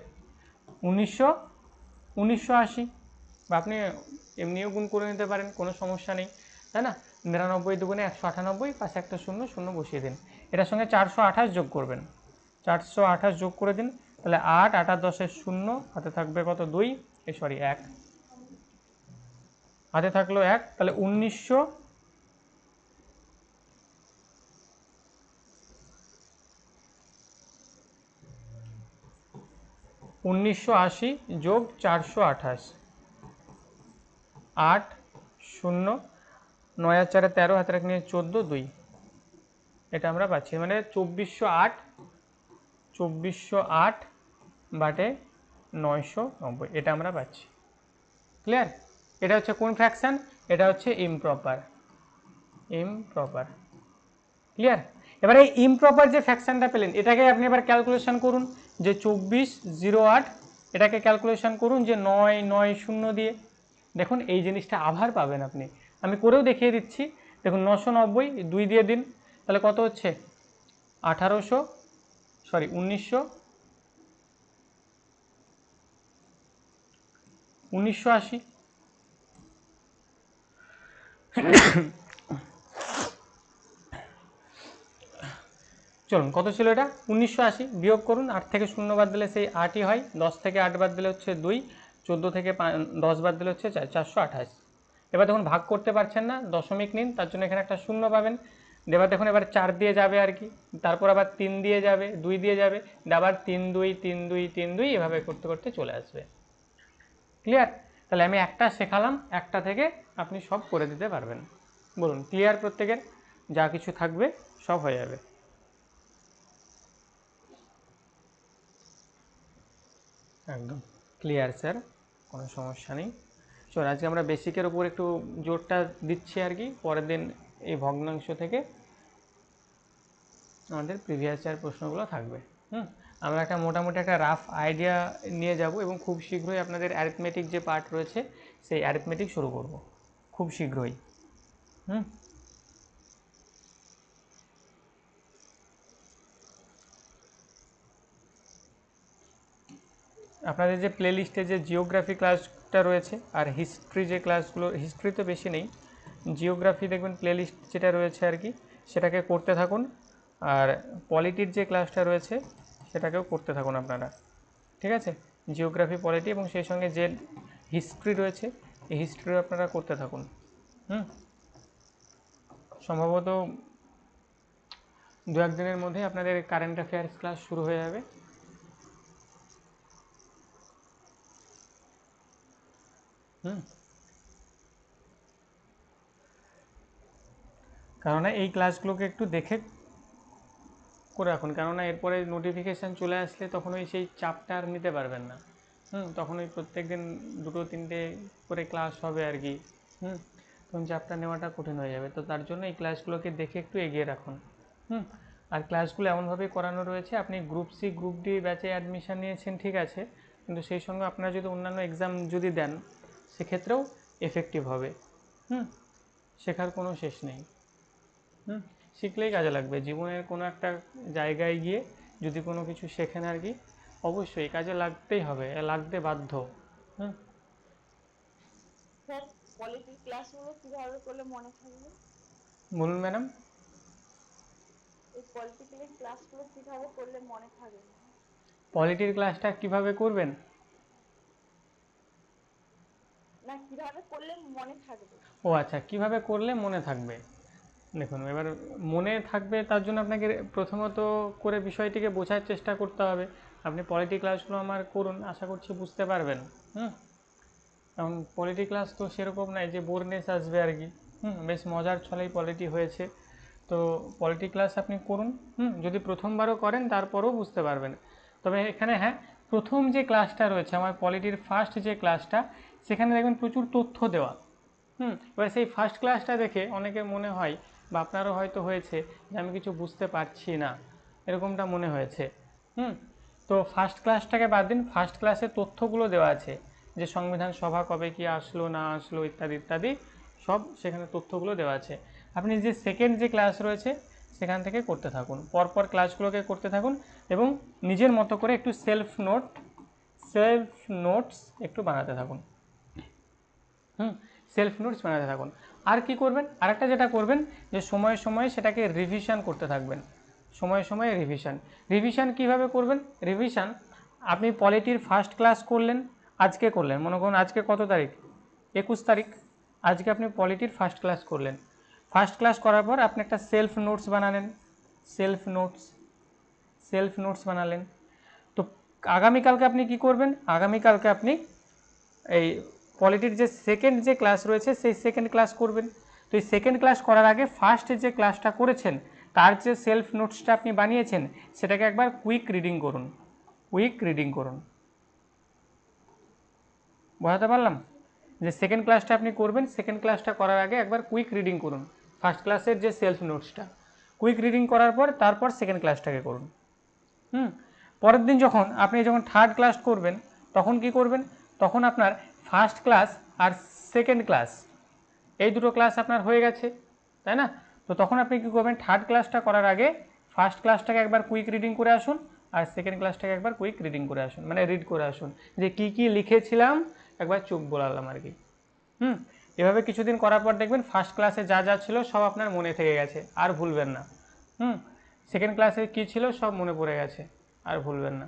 1980। বা আপনি এমনিও গুণ করে নিতে পারেন, কোনো সমস্যা নেই, তাই না? 99 দুগুণে 198, পাশে একটা 0 0 বসিয়ে দিন। এটার সঙ্গে 428 যোগ করবেন, 428 যোগ করে দিন, তাহলে 8 8 আর 10-এর 0, হাতে থাকবে কত? 2, 1, হাতে থাকলো 1, তাহলে 1980 যোগ 428, 8 0 9 আর 4 13, হাতে রাখ নিয়ে 14 2, এটা আমরা পাচ্ছি, মানে 2408 বাটে 990, এটা আমরা পাচ্ছি। ক্লিয়ার? এটা হচ্ছে কোন ফ্র্যাকশন? এটা হচ্ছে ইমপ্রপার, ইমপ্রপার। ক্লিয়ার? এবার এই ইমপ্রপার যে ফ্র্যাকশনটা পেলেন, এটাকে আপনি এবার ক্যালকুলেশন করুন, যে 2408, এটাকে ক্যালকুলেশন করুন যে 9 9 0 দিয়ে। দেখুন এই জিনিসটা আবার পাবেন আপনি, আমি করেও দেখিয়ে দিচ্ছি। দেখুন 990 2 দিয়ে দিন, তাহলে কত হচ্ছে? 1980। চলুন, কত ছিল এটা? 1980। বিয়োগ করুন, 8 থেকে 0 বাদ দিলে সেই 8ই হয়, 10 থেকে 8 বাদ দিলে হচ্ছে 2, 14 থেকে 10 বাদ দিলে হচ্ছে 428। এবার দেখুন ভাগ করতে পারছেন না, দশমিক নিন, তার জন্য এখানে একটা 0 পাবেন। এবার দেখুন এবার 4 দিয়ে যাবে আর কি, তারপর আবার 3 দিয়ে যাবে, 2 দিয়ে যাবে, আবার 3 2 3 2 3 2, এভাবে করতে করতে চলে আসবে। ক্লিয়ার? তাহলে আমি একটা শেখালাম, একটা থেকে আপনি সব করে দিতে পারবেন। বলুন ক্লিয়ার? প্রত্যেকের যা কিছু থাকবে সব হয়ে যাবে। একদম ক্লিয়ার স্যার, কোনো সমস্যা নেই। চল আজকে আমরা বেসিকের উপর একটু জোরটা দিচ্ছি আর কি, পরের দিন এই ভগ্নাংশ থেকে আমাদের প্রিভিয়াস ইয়ার প্রশ্নগুলো থাকবে। আমরা একটা মোটামুটি একটা রাফ আইডিয়া নিয়ে যাব এবং খুব শীঘ্রই আপনাদের অ্যারিথমেটিক যে পার্ট রয়েছে সেই অ্যারিথমেটিক শুরু করব খুব শীঘ্রই। আপনাদের যে প্লেলিস্টে যে জিওগ্রাফি ক্লাসটা রয়েছে আর হিস্ট্রি যে ক্লাসগুলো, হিস্ট্রি তো বেশি নেই, জিওগ্রাফি দেখবেন প্লেলিস্ট যেটা রয়েছে আর কি সেটাকে করতে থাকুন, আর পলিটির যে ক্লাসটা রয়েছে সেটাকেও করতে থাকুন আপনারা, ঠিক আছে? জিওগ্রাফি, পলিটি এবং সেই সঙ্গে যে হিস্ট্রি রয়েছে এই হিস্ট্রিও আপনারা করতে থাকুন। সম্ভবত 2-1 দিনের মধ্যে আপনাদের কারেন্ট অ্যাফেয়ার্স ক্লাস শুরু হয়ে যাবে। কেননা এই ক্লাসগুলোকে একটু দেখে করে রাখুন, কেননা এরপরে নোটিফিকেশান চলে আসলে তখন ওই সেই চাপটা আর নিতে পারবেন না। তখন ওই প্রত্যেক দিন 2-3টে করে ক্লাস হবে আর কি, তখন চাপটা নেওয়াটা কঠিন হয়ে যাবে। তো তার জন্য এই ক্লাসগুলোকে দেখে একটু এগিয়ে রাখুন। আর ক্লাসগুলো এমনভাবে করানো রয়েছে, আপনি গ্রুপ সি গ্রুপ ডি ব্যাচে অ্যাডমিশান নিয়েছেন ঠিক আছে, কিন্তু সেই সঙ্গে আপনারা যদি অন্যান্য এক্সাম যদি দেন সেক্ষেত্রেও এফেক্টিভ হবে। শেখার কোনো শেষ নেই। শিখলেই কাজে লাগবে জীবনের কোনো একটা জায়গায় গিয়ে, যদি কোনো কিছু শেখেন আর কি অবশ্যই কাজে লাগতেই হবে, লাগতে বাধ্য। স্যার পলিটির ক্লাসগুলো কিভাবে করলে মনে থাকবে? বলুন ম্যাডাম। এই পলিটিক্যাল ক্লাসগুলো কিভাবে করলে মনে থাকবে? পলিটির ক্লাসটা কিভাবে করবেন? না কিভাবে করলে মনে থাকবে? ও আচ্ছা, কিভাবে করলে মনে থাকবে। দেখুন এবার মনে থাকবে তার জন্য আপনাকে প্রথমত করে বিষয়টিকে বোঝার চেষ্টা করতে হবে। আপনি পলিটি ক্লাসগুলো আমার করুন, আশা করছি বুঝতে পারবেন। কারণ পলিটি ক্লাস তো সেরকম নাই যে বোরনেস আসবে আর কি, বেশ মজার ছলেই পলিটি হয়েছে। তো পলিটি ক্লাস আপনি করুন, যদি প্রথমবারও করেন তারপরেও বুঝতে পারবেন। তবে এখানে হ্যাঁ, প্রথম যে ক্লাসটা রয়েছে আমার পলিটির ফার্স্ট যে ক্লাসটা, সেখানে দেখবেন প্রচুর তথ্য দেওয়া। এবার সেই ফার্স্ট ক্লাসটা দেখে অনেকের মনে হয় বা আপনারও হয়তো হয়েছে যে আমি কিছু বুঝতে পারছি না, এরকমটা মনে হয়েছে। তো ফার্স্ট ক্লাসটাকে বাদ দিন, ফার্স্ট ক্লাসে তথ্যগুলো দেওয়া আছে যে সংবিধান সভা কবে কি আসলো না আসলো ইত্যাদি ইত্যাদি সব সেখানে তথ্যগুলো দেওয়া আছে। আপনি যে সেকেন্ড যে ক্লাস রয়েছে সেখান থেকে করতে থাকুন, পরপর ক্লাসগুলোকে করতে থাকুন এবং নিজের মতো করে একটু সেলফ নোটস একটু বানাতে থাকুন। সেলফ নোটস বানাতে থাকুন। আর কি করবেন, আরেকটা যেটা করবেন যে সময়ে সময়ে সেটাকে রিভিশন করতে থাকবেন। সময়ে সময়ে রিভিশন কীভাবে করবেন? রিভিশন আপনি পলিটির ফার্স্ট ক্লাস করলেন, আজকে করলেন, মনে করুন আজকে কত তারিখ? 21 তারিখ। আজকে আপনি পলিটির ফার্স্ট ক্লাস করলেন, ফার্স্ট ক্লাস করার পর আপনি একটা সেলফ নোটস বানালেন। তো আগামীকালকে আপনি কি করবেন? আগামীকালকে আপনি এই পলিটির যে সেকেন্ড যে ক্লাস রয়েছে সেই সেকেন্ড ক্লাস করবেন। তো এই সেকেন্ড ক্লাস করার আগে ফার্স্ট যে ক্লাসটা করেছেন তার যে সেলফ নোটসটা আপনি বানিয়েছেন সেটাকে একবার কুইক রিডিং করুন। বোঝাতে পারলাম? যে সেকেন্ড ক্লাসটা আপনি করবেন, সেকেন্ড ক্লাসটা করার আগে একবার কুইক রিডিং করুন ফার্স্ট ক্লাসের যে সেলফ নোটসটা। কুইক রিডিং করার পর তারপর সেকেন্ড ক্লাসটাকে করুন। পরের দিন আপনি যখন থার্ড ক্লাস করবেন তখন কি করবেন? তখন আপনার ফার্স্ট ক্লাস আর সেকেন্ড ক্লাস এই দুটো ক্লাস আপনার হয়ে গেছে, তাই না? তো তখন আপনি কী করবেন? থার্ড ক্লাসটা করার আগে ফার্স্ট ক্লাসটাকে একবার কুইক রিডিং করে আসুন আর সেকেন্ড ক্লাসটাকে একবার কুইক রিডিং করে আসুন, মানে রিড করে আসুন যে কী কী লিখেছিলাম একবার চোখ বোলালাম আর কি। এভাবে কিছুদিন করার পর দেখবেন ফার্স্ট ক্লাসে যা যা ছিল সব আপনার মনে থেকে গেছে, আর ভুলবেন না। সেকেন্ড ক্লাসে কী ছিল সব মনে পড়ে গেছে, আর ভুলবেন না।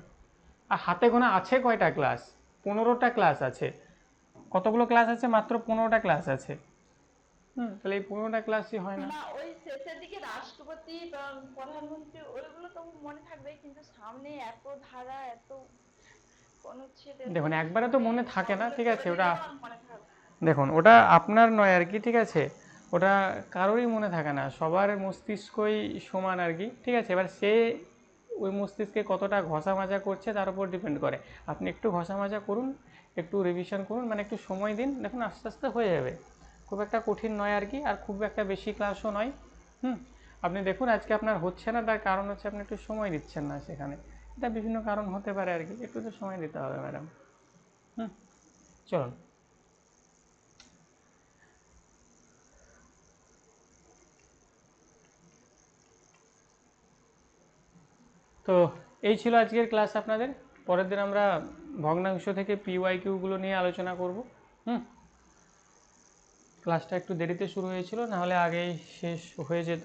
আর হাতে গোনা আছে কয়টা ক্লাস? 15টা ক্লাস আছে। কতগুলো ক্লাস আছে? মাত্র 15টা ক্লাস আছে। তাহলে এই 15টা ক্লাসই হয় না? ওই শেষের দিকে রাষ্ট্রপতি প্রধানমন্ত্রী ওইগুলো তো মনে থাকবে, কিন্তু সামনে এত ধারা এত দেখুন একবারে তো মনে থাকে না, ঠিক আছে, ওটা দেখুন ওটা আপনার নয় আর কি, ঠিক আছে, ওটা কারোরই মনে থাকে না, সবার মস্তিষ্কই সমান আর কি, ঠিক আছে। এবার সে ওই মস্তিষ্কে কতটা ঘষা মাজা করছে তার উপর ডিপেন্ড করে। আপনি একটু ঘষা মাজা করুন, একটু রিভিশন করুন, মানে একটু সময় দিন, দেখুন আস্তে আস্তে হয়ে যাবে। খুব একটা কঠিন নয় আর কি, আর খুব একটা বেশি ক্লাসও নয়। আপনি দেখুন আজকে আপনার হচ্ছে না, তার কারণ হচ্ছে আপনি একটু সময় দিচ্ছেন না সেখানে। এটা বিভিন্ন কারণ হতে পারে আর কি, একটু তো সময় দিতে হবে ম্যাডাম। চলুন। তো এই ছিল আজকের ক্লাস আপনাদের। পরের দিন আমরা ভগ্নাংশ থেকে PYQ-গুলো নিয়ে আলোচনা করব। ক্লাসটা একটু দেরিতে শুরু হয়েছিল, নাহলে আগেই শেষ হয়ে যেত।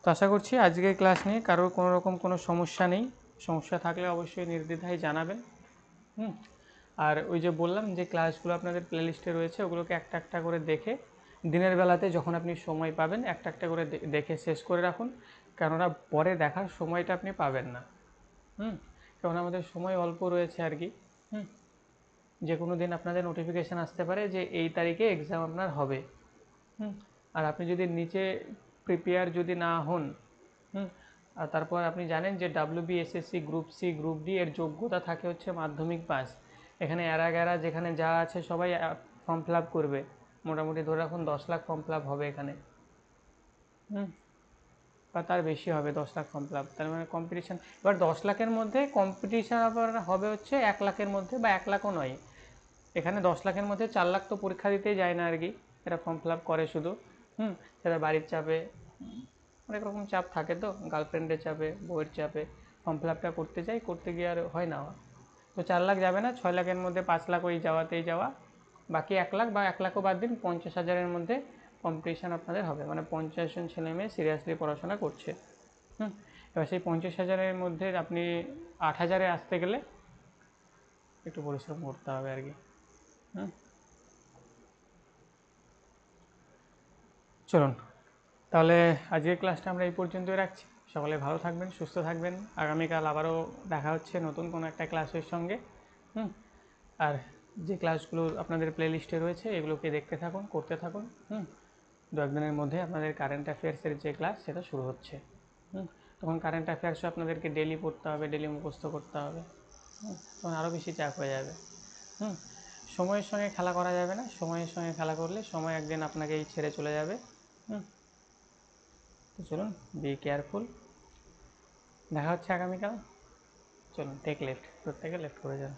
তো আশা করছি আজকের ক্লাস নিয়ে কারোর কোনো রকম কোনো সমস্যা নেই। সমস্যা থাকলে অবশ্যই নির্দ্বিধায় জানাবেন। আর ওই যে বললাম যে ক্লাসগুলো আপনাদের প্লেলিস্টে রয়েছে, ওগুলোকে একটা একটা করে দেখে দিনের বেলাতে যখন আপনি সময় পাবেন একটা একটা করে দেখে শেষ করে রাখুন, কেননা পরে দেখার সময়টা আপনি পাবেন না। কারণ আমাদের সময় অল্প রয়েছে আর কি। যে কোনো দিন আপনাদের নোটিফিকেশান আসতে পারে যে এই তারিখে এক্সাম আপনার হবে। আর আপনি যদি নিচে প্রিপেয়ার যদি না হন, আর তারপর আপনি জানেন যে WBSSC group C group D এর যোগ্যতা থাকে হচ্ছে মাধ্যমিক পাস। এখানে এরা যেখানে যা আছে সবাই ফর্ম ফিল আপ করবে, মোটামুটি ধরে রাখুন 10 লাখ ফর্ম ফিল আপ হবে এখানে, বা তার বেশি হবে 10 লাখ ফর্ম ফিল আপ। তার মানে কম্পিটিশান, এবার 10 লাখের মধ্যে কম্পিটিশান আবার হবে হচ্ছে 1 লাখের মধ্যে, বা 1 লাখও নয়, এখানে 10 লাখের মধ্যে 4 লাখ তো পরীক্ষা দিতেই যায় না আর কি, এরা ফর্ম ফিল আপ করে শুধু। সেটা বাড়ির চাপে, অনেক রকম চাপ থাকে, তো গার্লফ্রেন্ডের চাপে, বউয়ের চাপে ফর্ম ফিল আপটা করতে চাই, করতে গিয়ে আর হয় না। তো 4 লাখ যাবে না, 6 লাখের মধ্যে 5 লাখ ওই যাওয়াতেই যাওয়া, বাকি 1 লাখ বা 1 লাখও বাদ দিন, 50,000-এর মধ্যে কম্পিটিশান আপনাদের হবে, মানে 50 জন ছেলে মেয়ে সিরিয়াসলি পড়াশোনা করছে। এবার সেই 50,000-এর মধ্যে আপনি 8,000-এ আসতে গেলে একটু পরিশ্রম করতে হবে আর কি। চলুন তাহলে আজকের ক্লাসটা আমরা এই পর্যন্তই রাখছি। সকলে ভালো থাকবেন, সুস্থ থাকবেন। আগামীকাল আবারও দেখা হচ্ছে নতুন কোনো একটা ক্লাসের সঙ্গে। আর যে ক্লাসগুলো আপনাদের প্লেলিস্টে রয়েছে এগুলোকে দেখতে থাকুন, করতে থাকুন। দু একদিনের মধ্যে আপনাদের কারেন্ট অ্যাফেয়ার্সের যে ক্লাস সেটা শুরু হচ্ছে। তখন কারেন্ট অ্যাফেয়ার্সও আপনাদেরকে ডেলি পড়তে হবে, ডেলি মুখস্থ করতে হবে, তখন আরও বেশি চাপ হয়ে যাবে। সময়ের সঙ্গে খেলা করা যাবে না, সময়ের সঙ্গে খেলা করলে সময় একদিন আপনাকেই ছেড়ে চলে যাবে। তো চলুন, বি কেয়ারফুল, দেখা হচ্ছে আগামীকাল। চলুন, টেক লেফট, প্রত্যেকে লেফট করে যান।